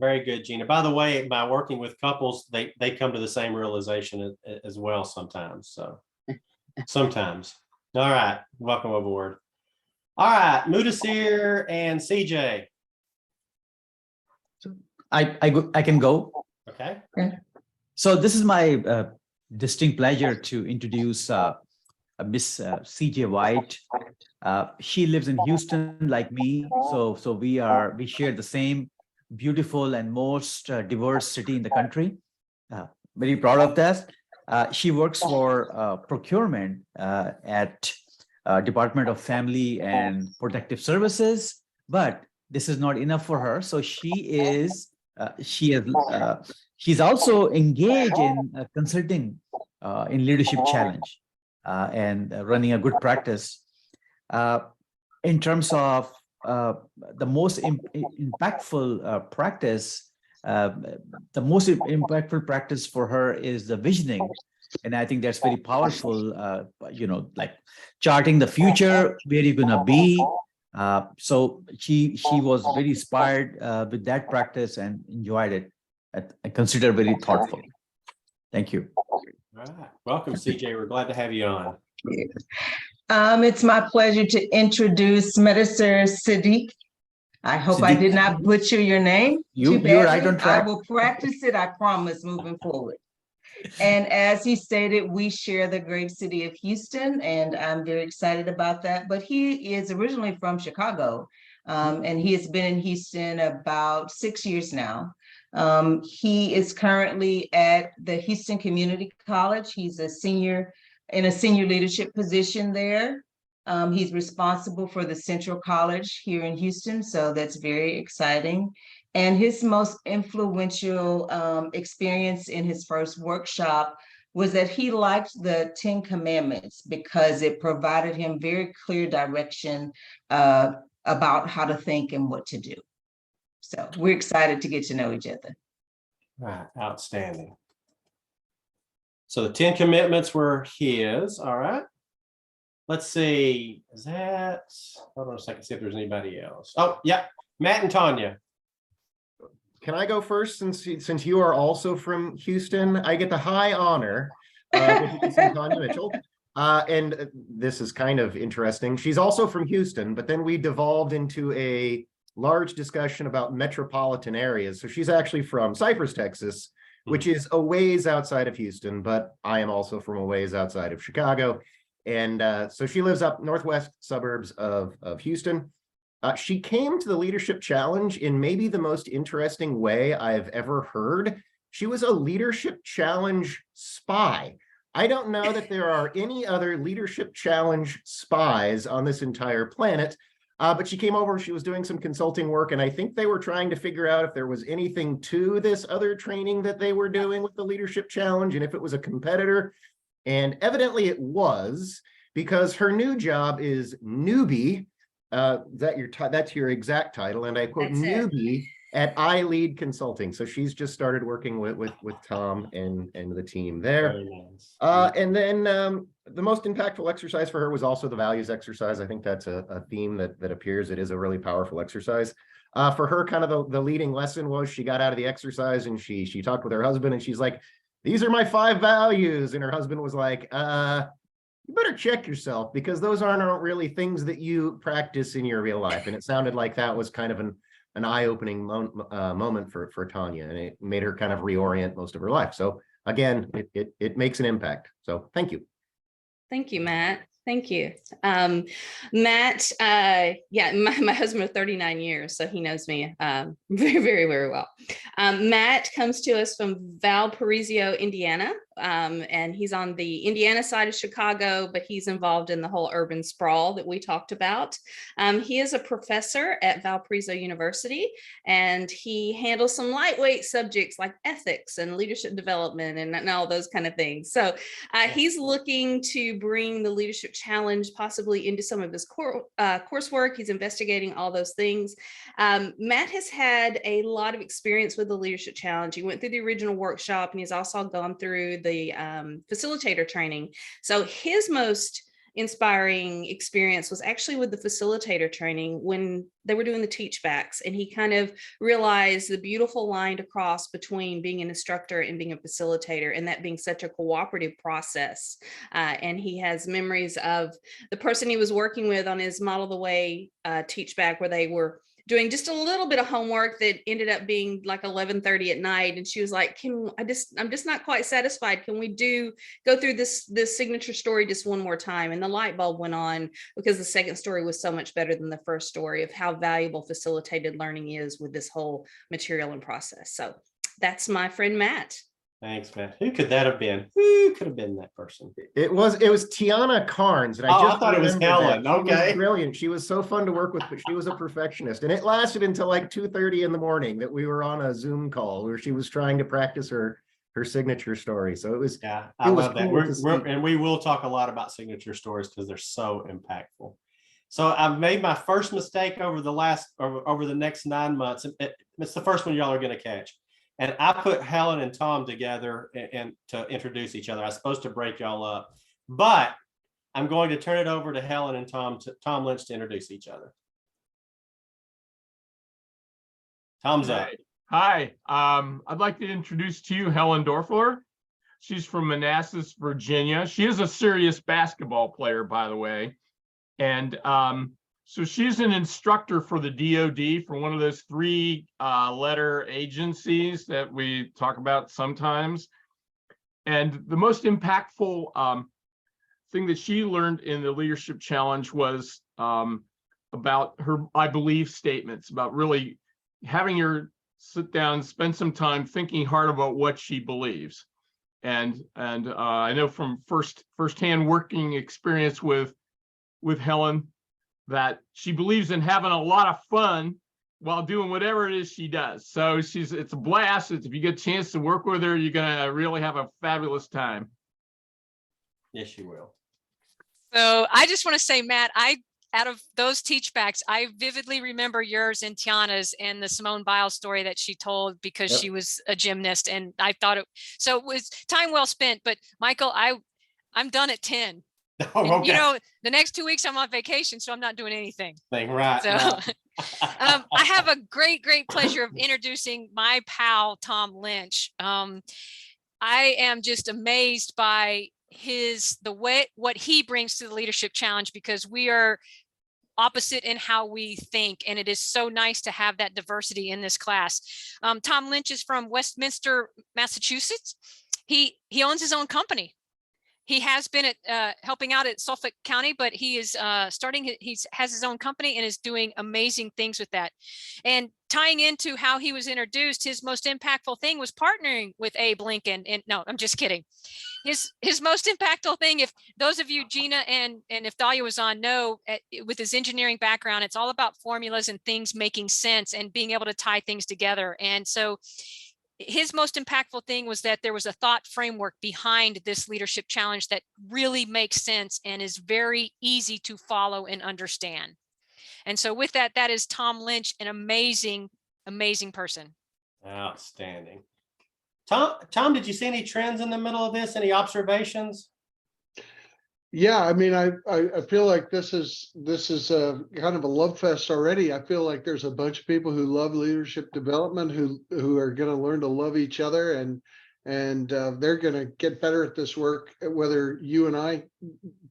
Very good, Gina. By the way, by working with couples, they come to the same realization as well sometimes. So sometimes. All right, welcome aboard. All right, Mudasir and CJ.
I can go.
Okay.
So this is my distinct pleasure to introduce Miss CJ White. She lives in Houston like me, so we share the same beautiful and most diverse city in the country. Very proud of that. She works for procurement at Department of Family and Protective Services, but this is not enough for her. So she's also engaged in consulting in Leadership Challenge and running a good practice. In terms of the most impactful practice, the most impactful practice for her is the visioning. And I think that's very powerful, like charting the future, where you're gonna be. So she was very inspired with that practice and enjoyed it. I consider very thoughtful. Thank you.
All right. Welcome, CJ. We're glad to have you on.
It's my pleasure to introduce Mudasir Siddiq. I hope I did not butcher your name.
You're right on track.
I will practice it, I promise, moving forward. And as he stated, we share the great city of Houston, and I'm very excited about that. But he is originally from Chicago, and he has been in Houston about 6 years now. He is currently at the Houston Community College. He's a senior in a senior leadership position there. He's responsible for the Central College here in Houston, so that's very exciting. And his most influential experience in his first workshop was that he liked the 10 Commandments because it provided him very clear direction about how to think and what to do. So we're excited to get to know each other.
Right, outstanding. So the 10 Commitments were his, all right. Let's see, is that, hold on a second, see if there's anybody else. Oh, yeah, Matt and Tanya.
Can I go first, since you are also from Houston? I get the high honor of introducing Tanya Mitchell. And this is kind of interesting. She's also from Houston, but then we devolved into a large discussion about metropolitan areas. So she's actually from Cypress, Texas, which is a ways outside of Houston, but I am also from a ways outside of Chicago. And so she lives up northwest suburbs of Houston. She came to the Leadership Challenge in maybe the most interesting way I've ever heard. She was a Leadership Challenge spy. I don't know that there are any other Leadership Challenge spies on this entire planet, but she came over, she was doing some consulting work, and I think they were trying to figure out if there was anything to this other training that they were doing with the Leadership Challenge and if it was a competitor. And evidently it was, because her new job is newbie. That's your exact title, and I quote,
That's it.
newbie at iLead Consulting. So she's just started working with Tom and the team there.
Very nice.
And then the most impactful exercise for her was also the values exercise. I think that's a theme that appears. It is a really powerful exercise. For her, kind of the leading lesson was she got out of the exercise and she talked with her husband, and she's like, these are my 5 values. And her husband was like, you better check yourself, because those aren't really things that you practice in your real life. And it sounded like that was kind of an eye-opening moment for Tanya, and it made her kind of reorient most of her life. So again, it makes an impact. So thank you.
Thank you, Matt. Thank you. Matt, yeah, my husband of 39 years, so he knows me very, very, very well. Matt comes to us from Valparaiso, Indiana, and he's on the Indiana side of Chicago, but he's involved in the whole urban sprawl that we talked about. He is a professor at Valparaiso University, and he handles some lightweight subjects like ethics and leadership development and all those kind of things. So he's looking to bring the leadership challenge possibly into some of his coursework. He's investigating all those things. Matt has had a lot of experience with the leadership challenge. He went through the original workshop, and he's also gone through the facilitator training. So his most inspiring experience was actually with the facilitator training when they were doing the teach backs, and he kind of realized the beautiful line to cross between being an instructor and being a facilitator, and that being such a cooperative process. And he has memories of the person he was working with on his Model the Way teach back, where they were doing just a little bit of homework that ended up being like 11:30 at night. And she was like, I'm just not quite satisfied. Can we go through this signature story just one more time? And the light bulb went on, because the second story was so much better than the first story of how valuable facilitated learning is with this whole material and process. So that's my friend, Matt.
Thanks, man. Who could that have been? Who could have been that person?
It was Tiana Carnes, and
I thought it was Helen.
She was
Okay.
brilliant. She was so fun to work with, but she was a perfectionist, and it lasted until like 2:30 in the morning that we were on a Zoom call where she was trying to practice her signature story. So it was,
yeah, I
was
love that.
cool
And we will talk a lot about signature stories because they're so impactful. So I've made my first mistake over the next 9 months. It's the first one y'all are going to catch. And I put Helen and Tom together and to introduce each other. I was supposed to break y'all up, but I'm going to turn it over to Helen and Tom Lynch to introduce each other. Tom's up.
Hi, I'd like to introduce to you Helen Dorfler. She's from Manassas, Virginia. She is a serious basketball player, by the way. And so she's an instructor for the DoD, for one of those 3-letter agencies that we talk about sometimes. And the most impactful thing that she learned in the leadership challenge was about her I believe statements, about really having her sit down, spend some time thinking hard about what she believes. And I know from firsthand working experience with Helen, that she believes in having a lot of fun while doing whatever it is she does. So it's a blast. If you get a chance to work with her, you're gonna really have a fabulous time.
Yes, you will.
So I just want to say, Matt, out of those teach backs, I vividly remember yours and Tiana's and the Simone Biles story that she told, because
Yep.
she was a gymnast, and I thought it was time well spent. But Michael, I'm done at 10.
Oh,
And,
okay.
you know, the next 2 weeks I'm on vacation, so I'm not doing anything.
Right.
So I have a great pleasure of introducing my pal, Tom Lynch. I am just amazed by what he brings to the leadership challenge, because we are opposite in how we think, and it is so nice to have that diversity in this class. Tom Lynch is from Westminster, Massachusetts. He owns his own company. He has been helping out at Suffolk County, but he is he has his own company and is doing amazing things with that. And tying into how he was introduced, his most impactful thing was partnering with Abe Lincoln. And no, I'm just kidding. His most impactful thing, if those of you, Gina and if Dahlia was on, know, with his engineering background, it's all about formulas and things making sense and being able to tie things together. And so his most impactful thing was that there was a thought framework behind this leadership challenge that really makes sense and is very easy to follow and understand. And so with that, that is Tom Lynch, an amazing, amazing person.
Outstanding. Tom, did you see any trends in the middle of this? Any observations?
Yeah, I mean, I feel like this is a kind of a love fest already. I feel like there's a bunch of people who love leadership development who are going to learn to love each other, and they're going to get better at this work, whether you and I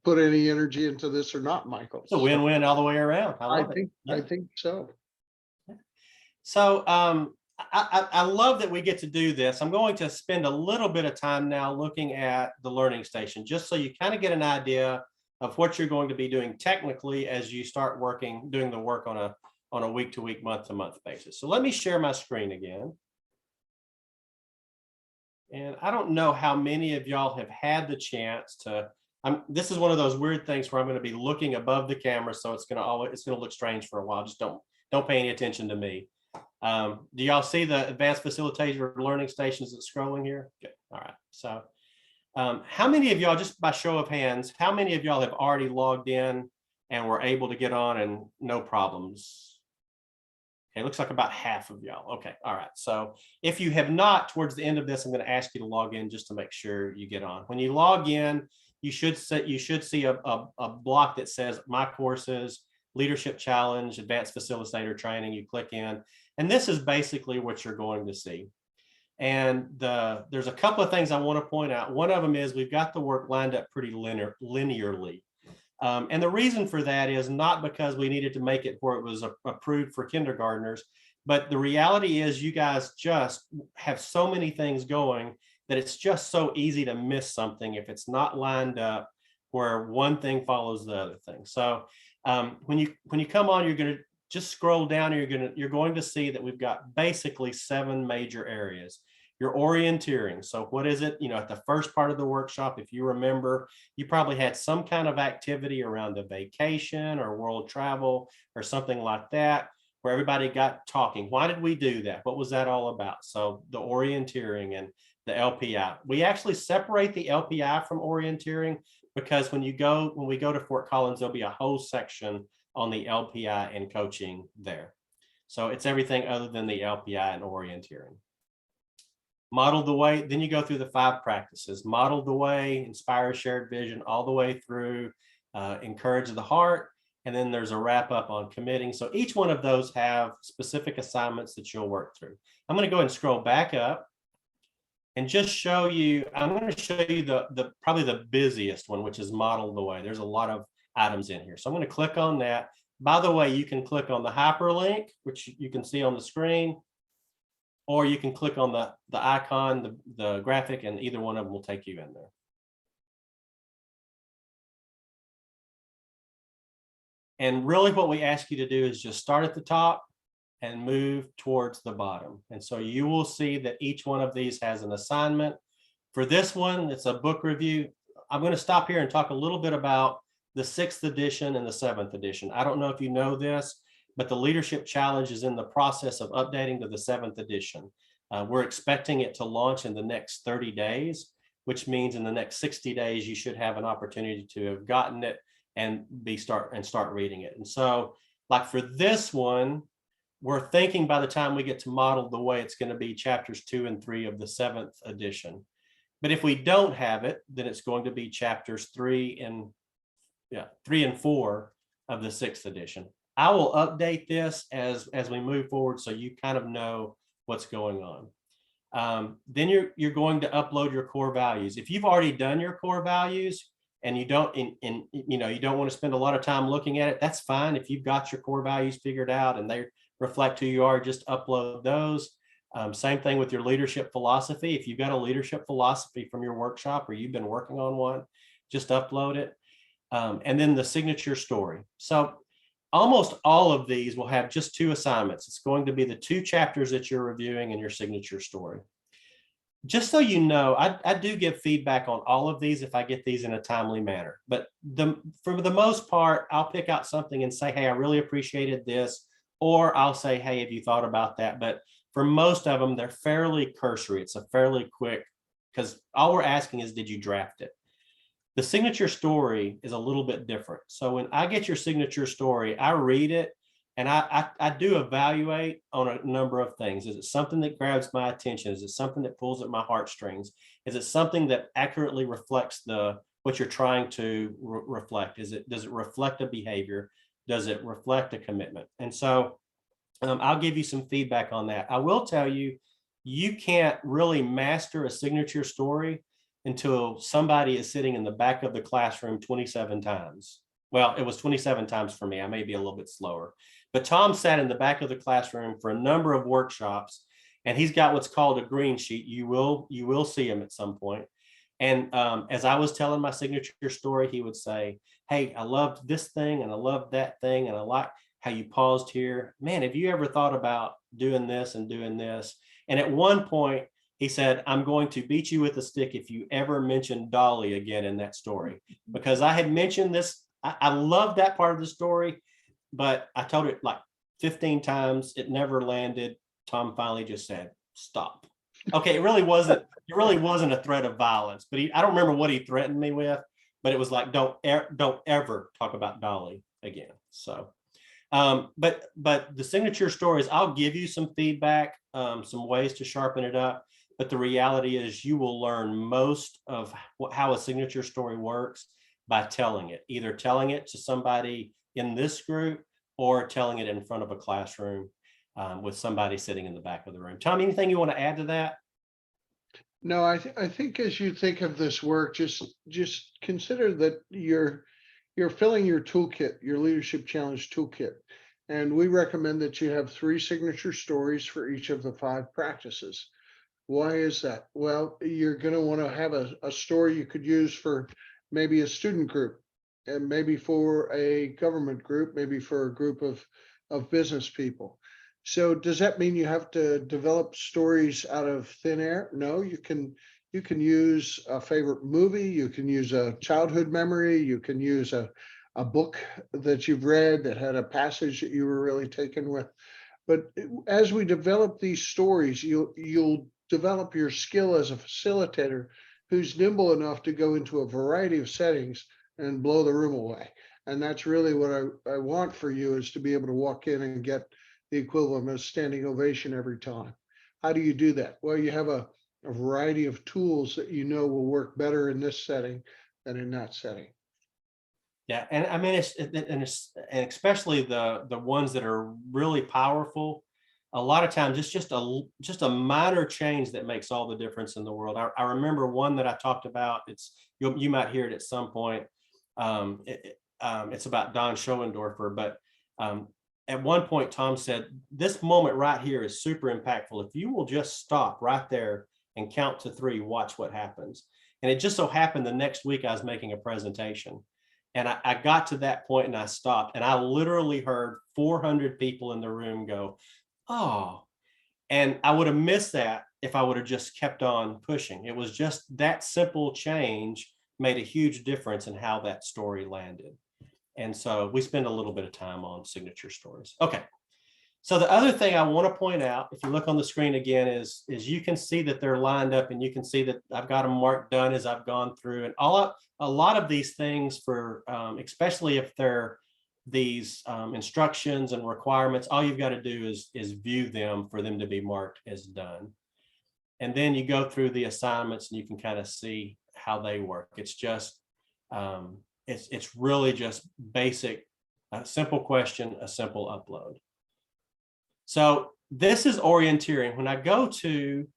put any energy into this or not, Michael.
It's a win-win all the way around. I
think so.
So I love that we get to do this. I'm going to spend a little bit of time now looking at the learning station, just so you kind of get an idea of what you're going to be doing technically as you start doing the work on a week-to-week, month-to-month basis. So let me share my screen again. And I don't know how many of y'all have had the chance to, this is one of those weird things where I'm going to be looking above the camera, so it's going to look strange for a while. Just don't pay any attention to me. Do y'all see the Advanced Facilitator Learning Stations that's scrolling here? Good. All right. So how many of y'all, just by show of hands, how many of y'all have already logged in and were able to get on and no problems? Okay, looks like about half of y'all. Okay. All right. So if you have not, towards the end of this, I'm going to ask you to log in just to make sure you get on. When you log in, you should see a block that says My Courses, Leadership Challenge, Advanced Facilitator Training. You click in, and this is basically what you're going to see. And there's a couple of things I want to point out. One of them is we've got the work lined up pretty linearly. And the reason for that is not because we needed to make it where it was approved for kindergartners, but the reality is you guys just have so many things going that it's just so easy to miss something if it's not lined up where one thing follows the other thing. So when you come on, you're going to just scroll down and you're going to see that we've got basically 7 major areas. Your orienteering. So what is it? At the first part of the workshop, if you remember, you probably had some kind of activity around a vacation or world travel or something like that, where everybody got talking. Why did we do that? What was that all about? So the orienteering and the LPI. We actually separate the LPI from orienteering because when we go to Fort Collins, there'll be a whole section on the LPI and coaching there. So it's everything other than the LPI and orienteering. Model the way, then you go through the 5 practices. Model the way, inspire a shared vision, all the way through encourage the heart, and then there's a wrap up on committing. So each one of those have specific assignments that you'll work through. I'm going to go ahead and scroll back up and just show you, I'm going to show you the probably the busiest one, which is model the way. There's a lot of items in here. So I'm going to click on that. By the way, you can click on the hyperlink, which you can see on the screen, or you can click on the icon, the graphic, and either one of them will take you in there. And really what we ask you to do is just start at the top and move towards the bottom. And so you will see that each one of these has an assignment. For this one, it's a book review. I'm going to stop here and talk a little bit about the 6th edition and the 7th edition. I don't know if you know this, but the Leadership Challenge is in the process of updating to the 7th edition. We're expecting it to launch in the next 30 days, which means in the next 60 days, you should have an opportunity to have gotten it and start reading it. And so like for this one, we're thinking by the time we get to model the way, it's going to be chapters 2 and 3 of the 7th edition. But if we don't have it, then it's going to be chapters 3 and 4 of the 6th edition. I will update this as we move forward so you kind of know what's going on. Then you're going to upload your core values. If you've already done your core values and you don't want to spend a lot of time looking at it, that's fine. If you've got your core values figured out and they reflect who you are, just upload those. Same thing with your leadership philosophy. If you've got a leadership philosophy from your workshop or you've been working on one, just upload it. And then the signature story. So almost all of these will have just 2 assignments. It's going to be the 2 chapters that you're reviewing and your signature story. Just so you know, I do give feedback on all of these if I get these in a timely manner. But for the most part, I'll pick out something and say, hey, I really appreciated this. Or I'll say, hey, have you thought about that? But for most of them, they're fairly cursory. It's a fairly quick, because all we're asking is, did you draft it? The signature story is a little bit different. So when I get your signature story, I read it and I do evaluate on a number of things. Is it something that grabs my attention? Is it something that pulls at my heartstrings? Is it something that accurately reflects what you're trying to reflect? Does it reflect a behavior? Does it reflect a commitment? And so I'll give you some feedback on that. I will tell you, you can't really master a signature story until somebody is sitting in the back of the classroom 27 times. Well, it was 27 times for me. I may be a little bit slower, but Tom sat in the back of the classroom for a number of workshops, and he's got what's called a green sheet. You will see him at some point. And as I was telling my signature story, he would say, hey, I loved this thing and I loved that thing, and I like how you paused here. Man, have you ever thought about doing this and doing this? And at one point he said, I'm going to beat you with a stick if you ever mention Dolly again in that story, because I had mentioned this. I love that part of the story, but I told it like 15 times. It never landed. Tom finally just said, stop. Okay. It really wasn't a threat of violence, but I don't remember what he threatened me with, but it was like, don't ever talk about Dolly again. So but the signature stories, I'll give you some feedback, some ways to sharpen it up. But the reality is you will learn most of how a signature story works by telling it, either telling it to somebody in this group or telling it in front of a classroom with somebody sitting in the back of the room. Tom, anything you want to add to that?
No, I think as you think of this work, just consider that you're filling your toolkit, your leadership challenge toolkit. And we recommend that you have 3 signature stories for each of the 5 practices. Why is that? Well, you're going to want to have a story you could use for maybe a student group, and maybe for a government group, maybe for a group of business people. So does that mean you have to develop stories out of thin air? No, you can use a favorite movie, you can use a childhood memory, you can use a book that you've read that had a passage that you were really taken with. But as we develop these stories, you'll develop your skill as a facilitator who's nimble enough to go into a variety of settings and blow the room away. And that's really what I want for you, is to be able to walk in and get the equivalent of a standing ovation every time. How do you do that? Well, you have a variety of tools that you know will work better in this setting than in that setting.
Yeah, and I mean, and especially the ones that are really powerful. A lot of times it's just a minor change that makes all the difference in the world. I remember one that I talked about. You might hear it at some point. It's about Don Schoendorfer, but at one point Tom said, this moment right here is super impactful. If you will just stop right there and count to 3, watch what happens. And it just so happened the next week I was making a presentation, and I got to that point and I stopped, and I literally heard 400 people in the room go, oh, and I would have missed that if I would have just kept on pushing. It was just that simple change made a huge difference in how that story landed. And so we spend a little bit of time on signature stories. Okay. So the other thing I want to point out, if you look on the screen again, is you can see that they're lined up, and you can see that I've got them marked done as I've gone through. And a lot of these things, for especially if they're these instructions and requirements, all you've got to do is view them for them to be marked as done. And then you go through the assignments and you can kind of see how they work. It's just it's really just basic, a simple question, a simple upload. So this is orienteering. When I go to,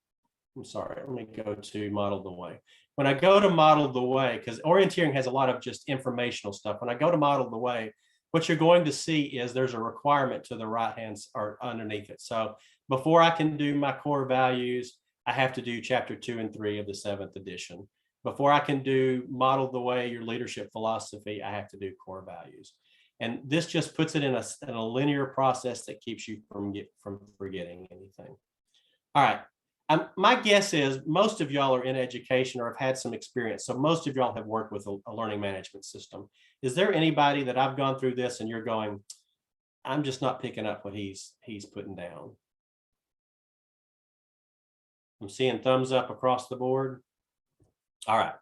I'm sorry, let me go to Model the Way. When I go to Model the Way, because orienteering has a lot of just informational stuff. When I go to Model the Way, what you're going to see is there's a requirement to the right hand or underneath it. So before I can do my core values, I have to do chapter 2 and 3 of the 7th edition. Before I can do Model the Way, your leadership philosophy, I have to do core values. And this just puts it in a linear process that keeps you from forgetting anything. All right. My guess is most of y'all are in education or have had some experience. So most of y'all have worked with a learning management system. Is there anybody that I've gone through this and you're going, I'm just not picking up what he's putting down? I'm seeing thumbs up across the board. All right.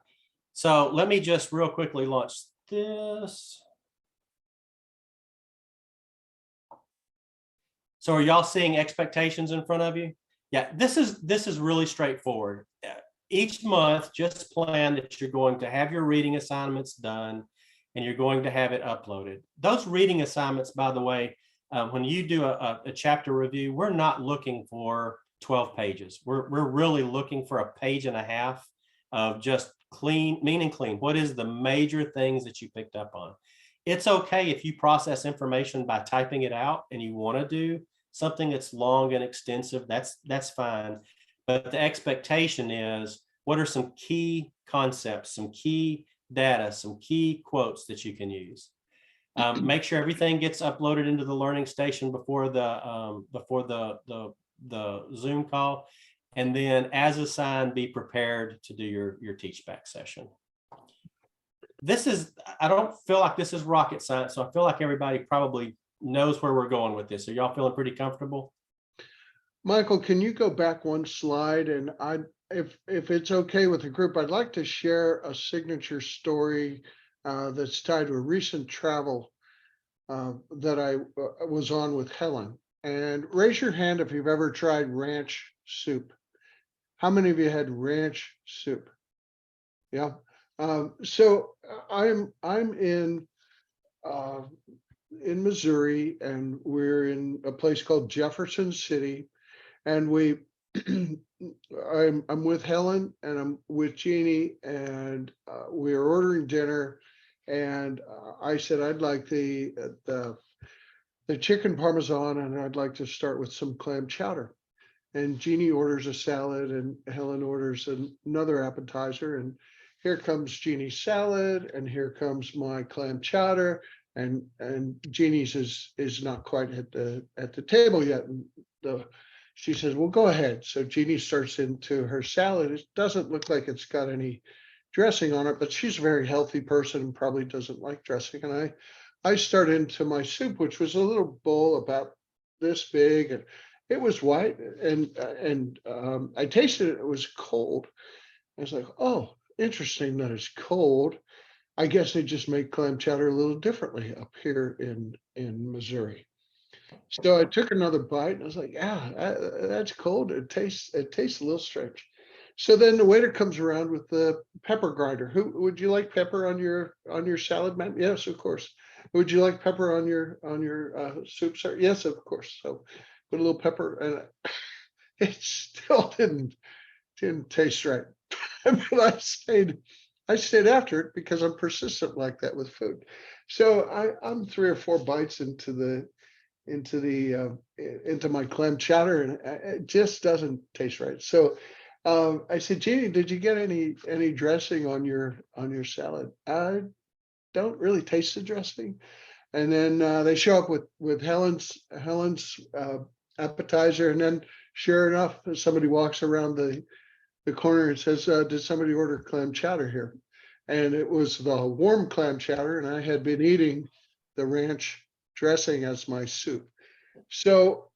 So let me just real quickly launch this. So are y'all seeing expectations in front of you? Yeah, this is really straightforward. Each month, just plan that you're going to have your reading assignments done and you're going to have it uploaded. Those reading assignments, by the way, when you do a chapter review, we're not looking for 12 pages. We're really looking for a page and a half of just clean, mean and clean. What is the major things that you picked up on? It's okay if you process information by typing it out and you want to do something that's long and extensive, that's fine. But the expectation is, what are some key concepts, some key data, some key quotes that you can use? Make sure everything gets uploaded into the learning station before the Zoom call. And then as assigned, be prepared to do your teach back session. I don't feel like this is rocket science, so I feel like everybody probably knows where we're going with this. Are y'all feeling pretty comfortable?
Michael, can you go back one slide? And if it's okay with the group, I'd like to share a signature story that's tied to a recent travel that I was on with Helen. And raise your hand if you've ever tried ranch soup. How many of you had ranch soup? Yeah. So I'm in Missouri, and we're in a place called Jefferson City, and I'm with Helen and I'm with Jeannie, and we're ordering dinner, and I said I'd like the chicken parmesan, and I'd like to start with some clam chowder. And Jeannie orders a salad, and Helen orders another appetizer, and here comes Jeannie's salad, and here comes my clam chowder, and Jeannie's is not quite at the table yet. And she says, well, go ahead. So Jeannie starts into her salad. It doesn't look like it's got any dressing on it, but she's a very healthy person and probably doesn't like dressing. And I start into my soup, which was a little bowl about this big, and it was white, and I tasted it. It was cold. I was like, oh, interesting that it's cold. I guess they just make clam chowder a little differently up here in Missouri. So I took another bite and I was like, yeah, that's cold. It tastes a little strange. So then the waiter comes around with the pepper grinder. Who would you like pepper on your salad, ma'am? Yes, of course. Would you like pepper on your soup, sir? Yes, of course. So put a little pepper, and it still didn't taste right. But I stayed after it because I'm persistent like that with food. So I'm 3 or 4 bites into my clam chowder, and it just doesn't taste right. So I said, Jeannie, did you get any dressing on your salad? I don't really taste the dressing. And then they show up with Helen's appetizer, and then sure enough, somebody walks around the corner and says, did somebody order clam chowder here? And it was the warm clam chowder, and I had been eating the ranch dressing as my soup. So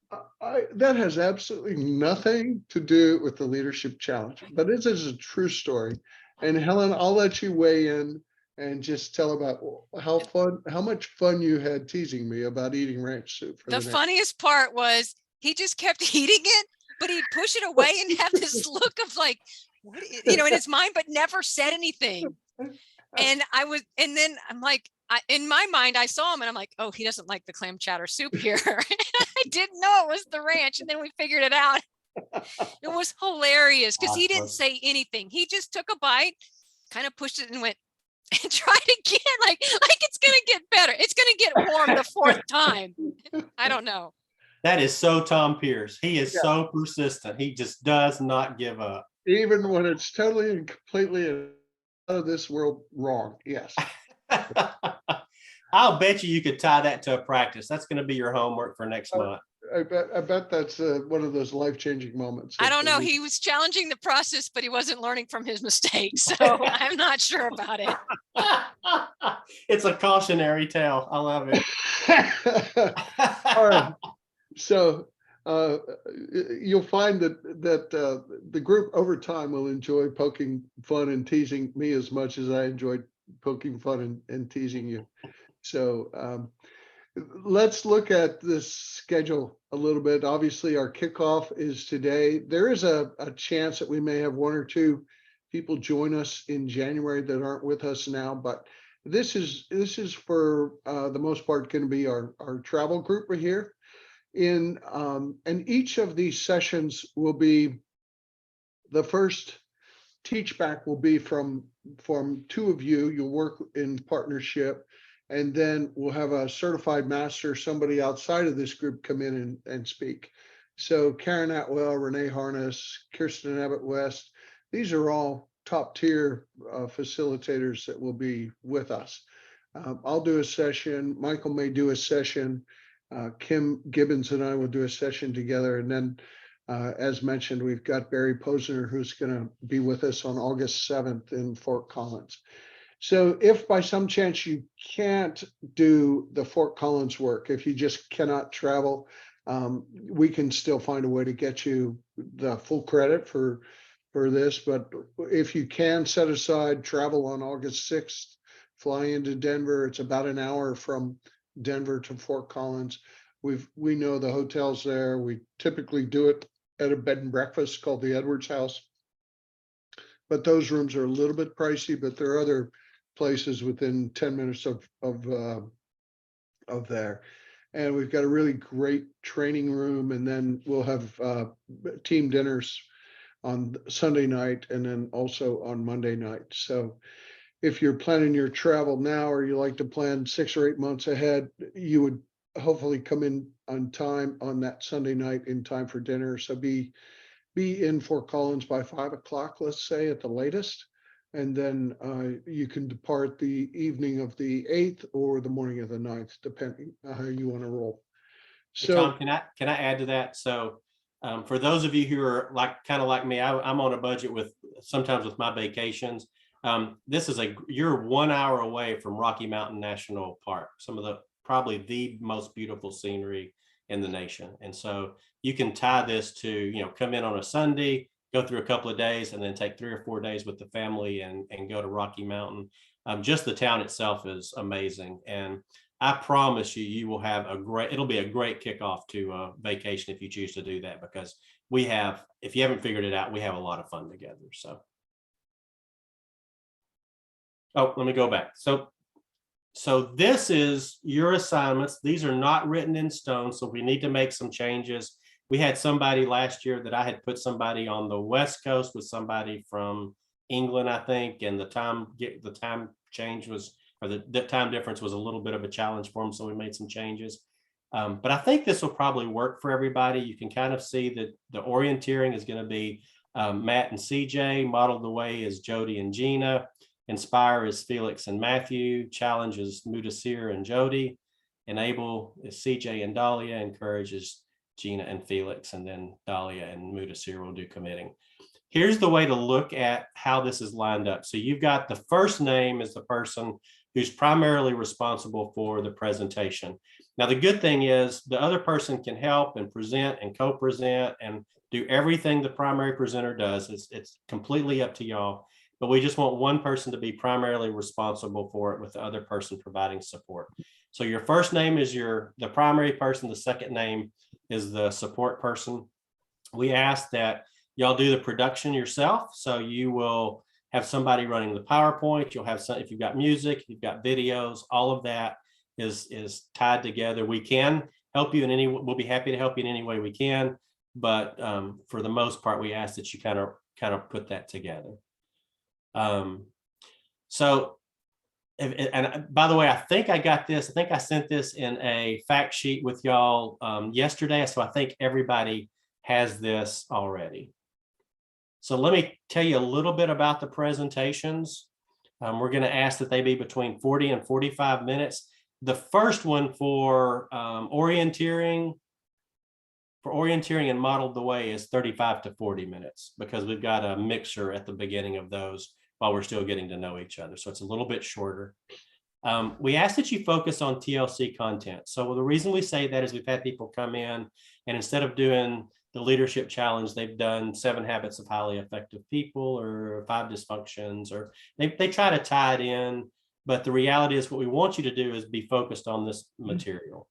that has absolutely nothing to do with the leadership challenge, but it is a true story. And Helen, I'll let you weigh in and just tell about how much fun you had teasing me about eating ranch soup.
The funniest part was he just kept eating it, but he'd push it away and have this look of like, what, in his mind, but never said anything. And then I'm like, in my mind, I saw him and I'm like, oh, he doesn't like the clam chowder soup here. I didn't know it was the ranch. And then we figured it out. It was hilarious because he didn't say anything. He just took a bite, kind of pushed it and went and tried again. Like it's going to get better. It's going to get warm the 4th time. I don't know.
That is so Tom Pierce. He is so persistent. He just does not give up.
Even when it's totally and completely out of this world wrong. Yes.
I'll bet you could tie that to a practice. That's going to be your homework for next month.
I bet that's one of those life-changing moments.
I don't know. He was challenging the process, but he wasn't learning from his mistakes. So I'm not sure about it.
It's a cautionary tale. I love it.
All right. So you'll find that the group over time will enjoy poking fun and teasing me as much as I enjoyed poking fun and teasing you. So let's look at this schedule a little bit. Obviously, our kickoff is today. There is a chance that we may have one or two people join us in January that aren't with us now, but this is for the most part going to be our travel group right here. And each of these sessions will be, the first teach back will be from two of you. You'll work in partnership, and then we'll have a certified master, somebody outside of this group, come in and speak. So Karen Atwell, Renee Harness, Kirsten Abbott West, these are all top tier facilitators that will be with us. I'll do a session. Michael may do a session. Kim Gibbons and I will do a session together. And then, as mentioned, we've got Barry Posner, who's going to be with us on August 7th in Fort Collins. So if by some chance you can't do the Fort Collins work, if you just cannot travel, we can still find a way to get you the full credit for this. But if you can set aside travel on August 6th, fly into Denver. It's about an hour from Denver to Fort Collins. We know the hotels there. We typically do it at a bed and breakfast called the Edwards House, but those rooms are a little bit pricey. But there are other places within 10 minutes of there, and we've got a really great training room. And then we'll have team dinners on Sunday night and then also on Monday night. So if you're planning your travel now, or you like to plan 6 or 8 months ahead, you would hopefully come in on time on that Sunday night in time for dinner. So be in Fort Collins by 5 o'clock, let's say, at the latest. And then you can depart the evening of the 8th or the morning of the 9th, depending on how you want to roll. So
Tom, can I add to that? So for those of you who are kind of like me, I'm on a budget sometimes with my vacations. You're 1 hour away from Rocky Mountain National Park, probably the most beautiful scenery in the nation. And so you can tie this to, come in on a Sunday, go through a couple of days, and then take 3 or 4 days with the family and go to Rocky Mountain. Just the town itself is amazing. And I promise you will have it'll be a great kickoff to a vacation if you choose to do that, because if you haven't figured it out, we have a lot of fun together. So. Oh, let me go back. So this is your assignments. These are not written in stone, so we need to make some changes. We had somebody last year that I had put somebody on the West Coast with somebody from England, I think, and the time change was, or the time difference was a little bit of a challenge for them, so we made some changes. But I think this will probably work for everybody. You can kind of see that the orienteering is going to be Matt and CJ. Modeled the Way is Jody and Gina. Inspire is Felix and Matthew. Challenge is Mudasir and Jody. Enable is CJ and Dahlia. Encourage is Gina and Felix. And then Dahlia and Mudasir will do committing. Here's the way to look at how this is lined up. So you've got the first name is the person who's primarily responsible for the presentation. Now, the good thing is the other person can help and present and co-present and do everything the primary presenter does. It's completely up to y'all. But we just want one person to be primarily responsible for it, with the other person providing support. So your first name is the primary person. The second name is the support person. We ask that y'all do the production yourself. So you will have somebody running the PowerPoint. You'll have some, if you've got music, if you've got videos, all of that is tied together. We can help you we'll be happy to help you in any way we can. But for the most part, we ask that you kind of put that together. So, and by the way, I think I got this. I think I sent this in a fact sheet with y'all yesterday. So I think everybody has this already. So let me tell you a little bit about the presentations. We're going to ask that they be between 40 and 45 minutes. The first one for orienteering and Modeled the Way is 35 to 40 minutes, because we've got a mixer at the beginning of those while we're still getting to know each other. So it's a little bit shorter. We ask that you focus on TLC content. So the reason we say that is we've had people come in and instead of doing the leadership challenge, they've done 7 habits of highly effective people or 5 dysfunctions, or they try to tie it in. But the reality is what we want you to do is be focused on this material.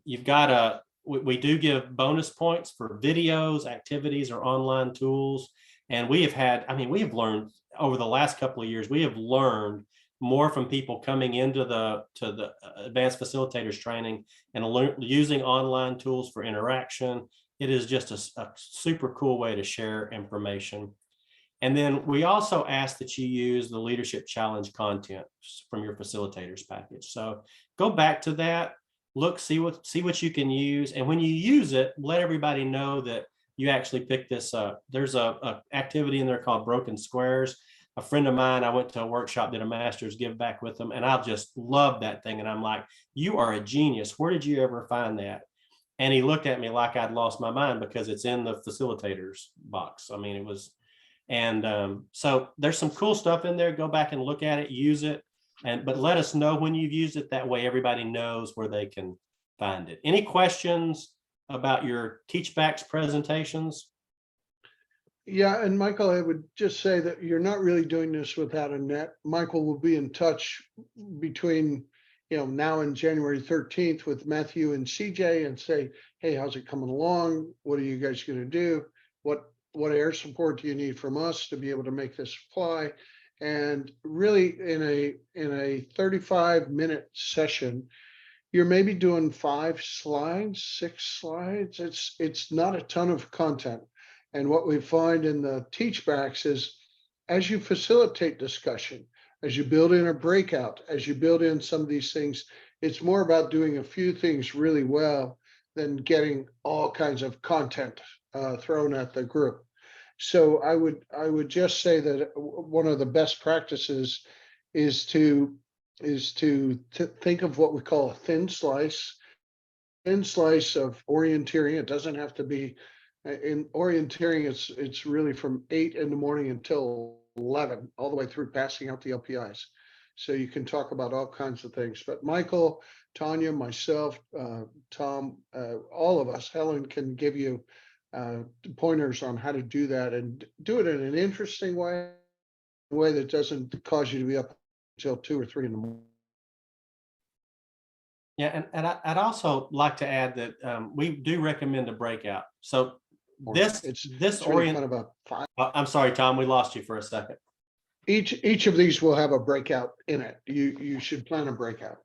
You've got we do give bonus points for videos, activities, or online tools. And we have had, I mean, we have learned over the last couple of years, we have learned more from people coming into the Advanced Facilitators Training and using online tools for interaction. It is just a super cool way to share information. And then we also ask that you use the Leadership Challenge content from your facilitators package. So go back to that, look, see what you can use. And when you use it, let everybody know that you actually picked this up. There's a activity in there called Broken Squares. A friend of mine, I went to a workshop, did a master's give back with them, and I just love that thing. And I'm like, you are a genius. Where did you ever find that? And he looked at me like I'd lost my mind because it's in the facilitators box. I mean, it was, and so there's some cool stuff in there. Go back and look at it, use it, but let us know when you've used it. That way everybody knows where they can find it. Any questions about your Teachbacks presentations?
Yeah, and Michael, I would just say that you're not really doing this without a net. Michael will be in touch between, now and January 13th with Matthew and CJ and say, hey, how's it coming along? What are you guys going to do? What air support do you need from us to be able to make this fly? And really in a 35-minute session, you're maybe doing 5 slides, 6 slides. It's not a ton of content. And what we find in the teachbacks is as you facilitate discussion, as you build in a breakout, as you build in some of these things, it's more about doing a few things really well than getting all kinds of content thrown at the group. So I would just say that one of the best practices is to think of what we call a thin slice of orienteering. It doesn't have to be in orienteering. It's really from 8 in the morning until 11, all the way through passing out the LPIs. So you can talk about all kinds of things. But Michael, Tanya, myself, Tom, all of us, Helen can give you pointers on how to do that and do it in an interesting way, a way that doesn't cause you to be up until 2 or 3 in the morning.
Yeah, and I'd also like to add that we do recommend a breakout. So this
really kind of a 5.
I'm sorry, Tom, we lost you for a second.
Each of these will have a breakout in it. You should plan a breakout.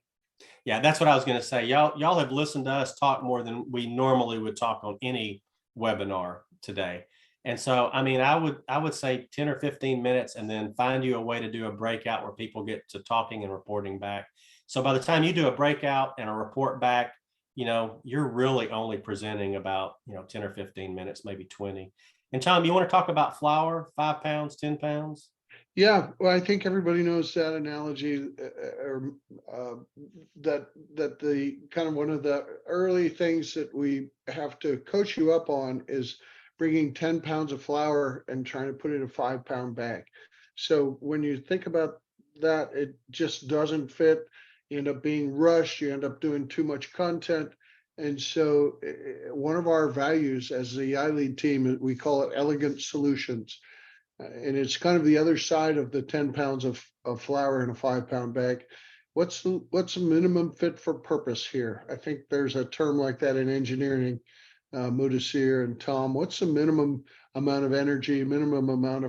Yeah, that's what I was going to say. Y'all have listened to us talk more than we normally would talk on any webinar today. And so, I mean, I would say 10 or 15 minutes and then find you a way to do a breakout where people get to talking and reporting back. So by the time you do a breakout and a report back, you're really only presenting about, 10 or 15 minutes, maybe 20. And Tom, you want to talk about flour, 5 pounds, 10 pounds?
Yeah, well, I think everybody knows that analogy, that the kind of one of the early things that we have to coach you up on is bringing 10 pounds of flour and trying to put it in a 5-pound bag. So when you think about that, it just doesn't fit. You end up being rushed, you end up doing too much content. And so one of our values as the iLead team, we call it elegant solutions. And it's kind of the other side of the 10 pounds of flour in a 5-pound bag. What's the minimum fit for purpose here? I think there's a term like that in engineering, Mudasir and Tom. What's the minimum amount of energy, minimum amount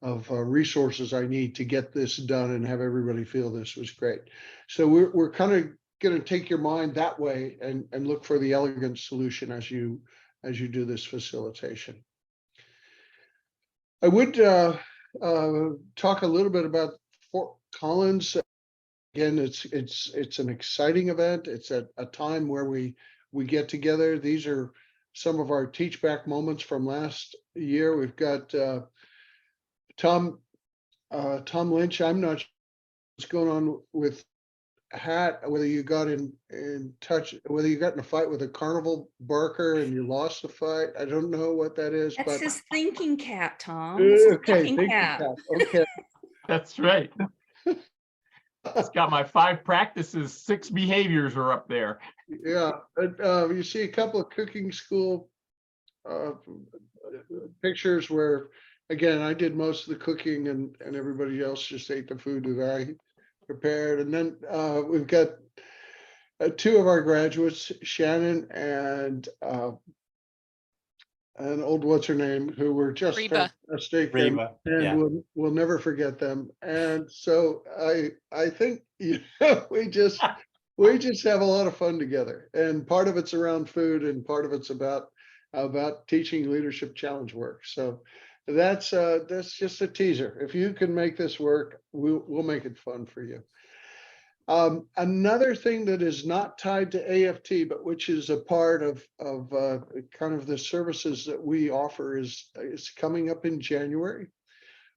of resources I need to get this done and have everybody feel this was great? So we're kind of going to take your mind that way and look for the elegant solution as you do this facilitation. I would talk a little bit about Fort Collins. Again, it's an exciting event. It's at a time where we get together. These are some of our teach back moments from last year. We've got Tom Lynch. I'm not sure what's going on with Hat, whether you got in touch, whether you got in a fight with a carnival barker and you lost the fight. I don't know what that is.
That's
but
his thinking cap, Tom. It's his
okay,
thinking cap.
Okay.
That's right. It's got my 5 practices, 6 behaviors are up there.
Yeah, you see a couple of cooking school pictures where, again, I did most of the cooking and everybody else just ate the food that I prepared. And then we've got 2 of our graduates, Shannon and old what's her name, who were just
Reba.
fantastic,
Reba,
and
yeah.
we'll never forget them. And so I think we just have a lot of fun together, and part of it's around food, and part of it's about teaching leadership challenge work. So that's just a teaser. If you can make this work, we'll make it fun for you. Another thing that is not tied to AFT, but which is a part of kind of the services that we offer is coming up in January.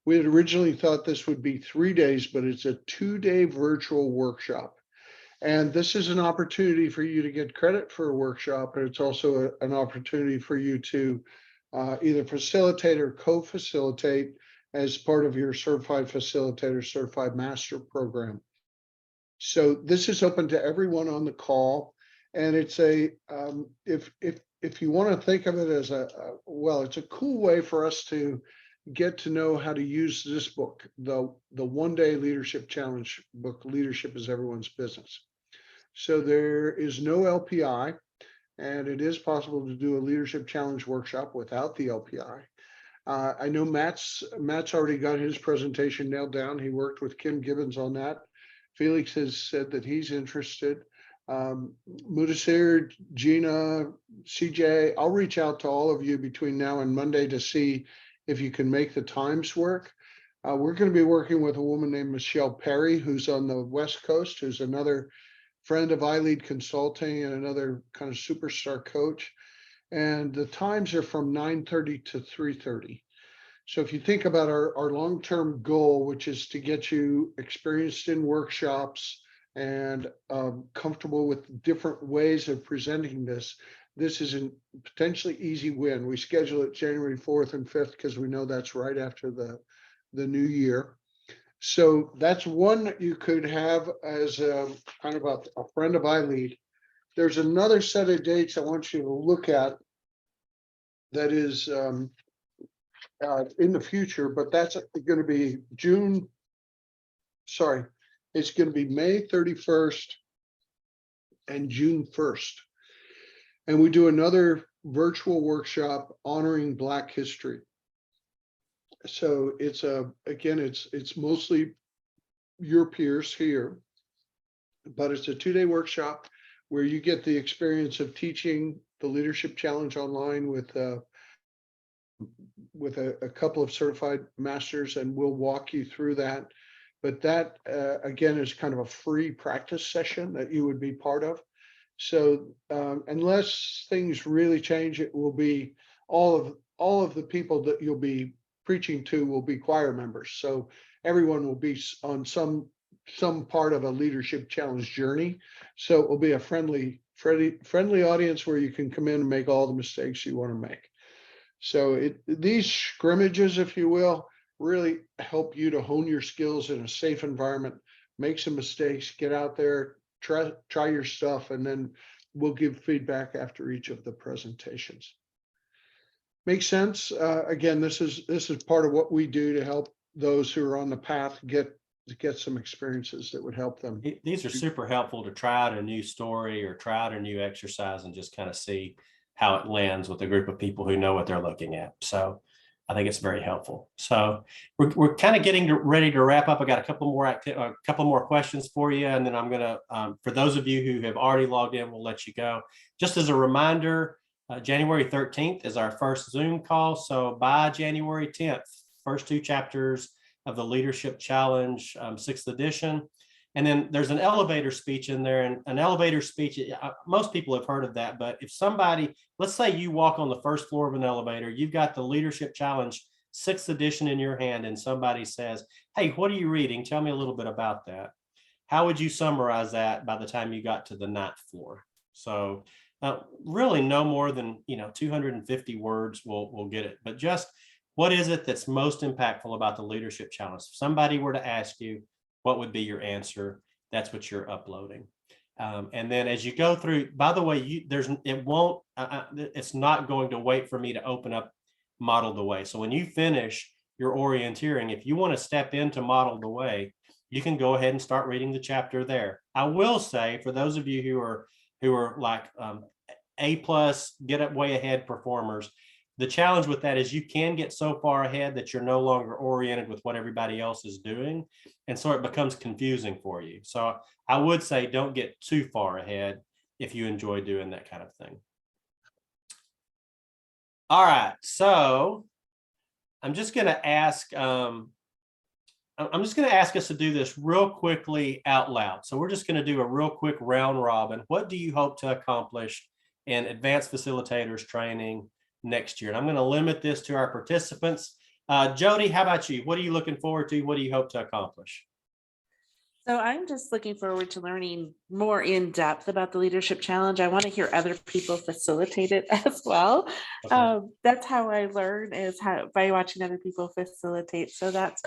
We had originally thought this would be 3 days, but it's a 2-day virtual workshop. And this is an opportunity for you to get credit for a workshop, and it's also an opportunity for you to either facilitate or co-facilitate as part of your Certified Facilitator, Certified Master program. So this is open to everyone on the call, and it's a if you want to think of it as it's a cool way for us to get to know how to use this book, the 1-day leadership challenge book, Leadership is Everyone's Business. So there is no LPI, and it is possible to do a leadership challenge workshop without the LPI. I know Matt's already got his presentation nailed down. He worked with Kim Gibbons on that. Felix has said that he's interested. Mudasir, Gina, CJ, I'll reach out to all of you between now and Monday to see if you can make the times work. We're going to be working with a woman named Michelle Perry, who's on the West Coast, who's another friend of iLead Consulting and another kind of superstar coach. And the times are from 9:30 to 3:30. So if you think about our long-term goal, which is to get you experienced in workshops and comfortable with different ways of presenting this is a potentially easy win. We schedule it January 4th and 5th because we know that's right after the new year. So that's one that you could have as kind of a friend of iLead. There's another set of dates I want you to look at that is in the future, but that's going to be it's going to be May 31st and June 1st. And we do another virtual workshop honoring Black history. So it's it's mostly your peers here, but it's a 2-day workshop where you get the experience of teaching the leadership challenge online with a couple of certified masters, and we'll walk you through that. But that again is kind of a free practice session that you would be part of. So unless things really change, it will be all of the people that you'll be preaching to will be choir members. So everyone will be on some part of a leadership challenge journey. So it will be a friendly audience where you can come in and make all the mistakes you want to make. So these scrimmages, if you will, really help you to hone your skills in a safe environment, make some mistakes, get out there, try your stuff, and then we'll give feedback after each of the presentations. Makes sense? Again, this is part of what we do to help those who are on the path get some experiences that would help them.
These are super helpful to try out a new story or try out a new exercise and just kind of see how it lands with a group of people who know what they're looking at. So I think it's very helpful. So we're kind of getting ready to wrap up. I got a couple more questions for you, and then I'm gonna for those of you who have already logged in, we'll let you go. Just as a reminder, January 13th is our first Zoom call. So by January 10th, first 2 chapters of the Leadership Challenge, 6th edition. And then there's an elevator speech in there, and an elevator speech, most people have heard of that, but if somebody, let's say you walk on the first floor of an elevator, you've got the Leadership Challenge 6th edition in your hand, and somebody says, hey, what are you reading? Tell me a little bit about that. How would you summarize that by the time you got to the 9th floor? So really no more than 250 words will get it, but just what is it that's most impactful about the Leadership Challenge? If somebody were to ask you, what would be your answer? That's what you're uploading. And then as you go through, by the way, it's not going to wait for me to open up Model the Way. So when you finish your orienteering, if you want to step into Model the Way, you can go ahead and start reading the chapter there. I will say, for those of you who are like A+, get up way ahead performers, the challenge with that is you can get so far ahead that you're no longer oriented with what everybody else is doing. And so it becomes confusing for you. So I would say don't get too far ahead if you enjoy doing that kind of thing. All right, so I'm just going to ask us to do this real quickly out loud. So we're just going to do a real quick round robin. What do you hope to accomplish in Advanced Facilitators Training next year? And I'm going to limit this to our participants. Jody, how about you? What are you looking forward to? What do you hope to accomplish?
So I'm just looking forward to learning more in depth about the leadership challenge. I want to hear other people facilitate it as well.
Okay.
That's how I learn, is by watching other people facilitate. So that's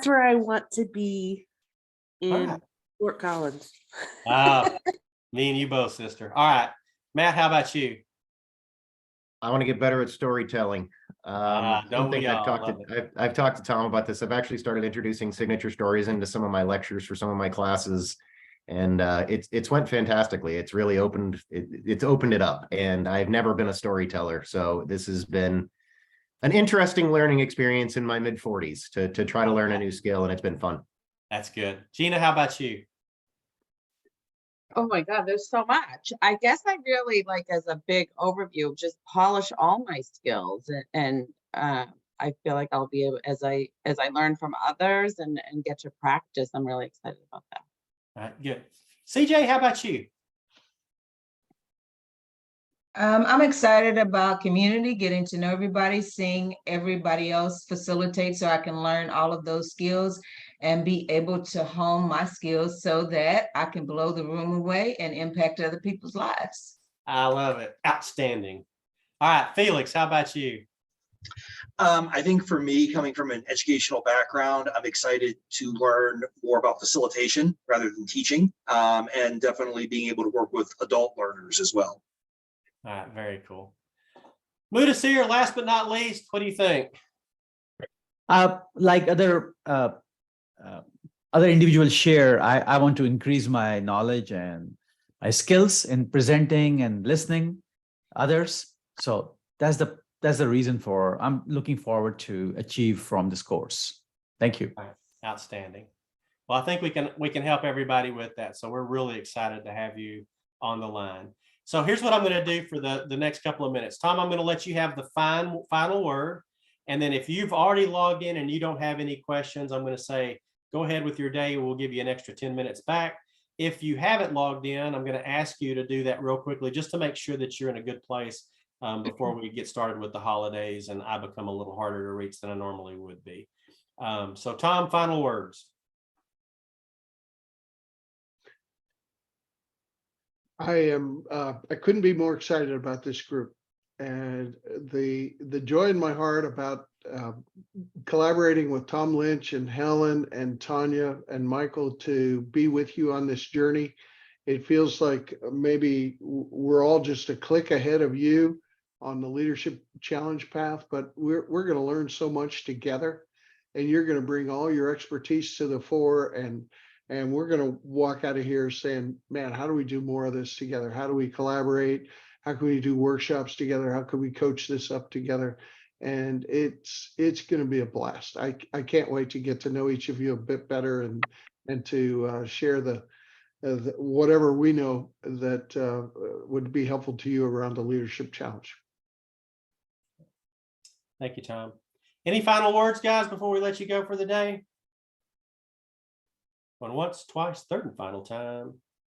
where I want to be in
right.
Fort Collins.
Me and you both, sister. All right, Matt, how about you?
I want to get better at storytelling.
Don't we all?
I've talked to Tom about this. I've actually started introducing signature stories into some of my lectures for some of my classes, and it's went fantastically. It's really opened it up, and I've never been a storyteller, so this has been an interesting learning experience in my mid-40s to try to learn a new skill, and it's been fun.
That's good. Gina, how about you?
Oh my God, there's so much. I guess I really like, as a big overview, just polish all my skills, and I feel like I'll be able, as I learn from others and get to practice, I'm really excited about that.
All right, good. CJ, how about you?
I'm excited about community, getting to know everybody, seeing everybody else facilitate so I can learn all of those skills and be able to hone my skills so that I can blow the room away and impact other people's lives.
I love it. Outstanding. All right, Felix, how about you?
I think for me, coming from an educational background, I'm excited to learn more about facilitation rather than teaching, and definitely being able to work with adult learners as well.
All right, very cool. Mudasir, last but not least, what do you think?
Like other individuals share, I want to increase my knowledge and my skills in presenting and listening others. So that's the reason I'm looking forward to achieve from this course. Thank you.
Right. Outstanding. Well, I think we can help everybody with that. So we're really excited to have you on the line. So here's what I'm going to do for the next couple of minutes. Tom, I'm going to let you have the final word. And then if you've already logged in and you don't have any questions, I'm going to say, go ahead with your day. We'll give you an extra 10 minutes back. If you haven't logged in, I'm going to ask you to do that real quickly, just to make sure that you're in a good place before we get started with the holidays and I become a little harder to reach than I normally would be. So Tom, final words.
I couldn't be more excited about this group, and the joy in my heart about collaborating with Tom Lynch and Helen and Tanya and Michael to be with you on this journey. It feels like maybe we're all just a click ahead of you on the leadership challenge path, but we're going to learn so much together, and you're going to bring all your expertise to the fore, and we're going to walk out of here saying, man, how do we do more of this together? How do we collaborate? How can we do workshops together? How can we coach this up together? And it's going to be a blast. I can't wait to get to know each of you a bit better and to share the whatever we know that would be helpful to you around the leadership challenge.
Thank you, Tom. Any final words, guys, before we let you go for the day? Going once, twice, third and final time.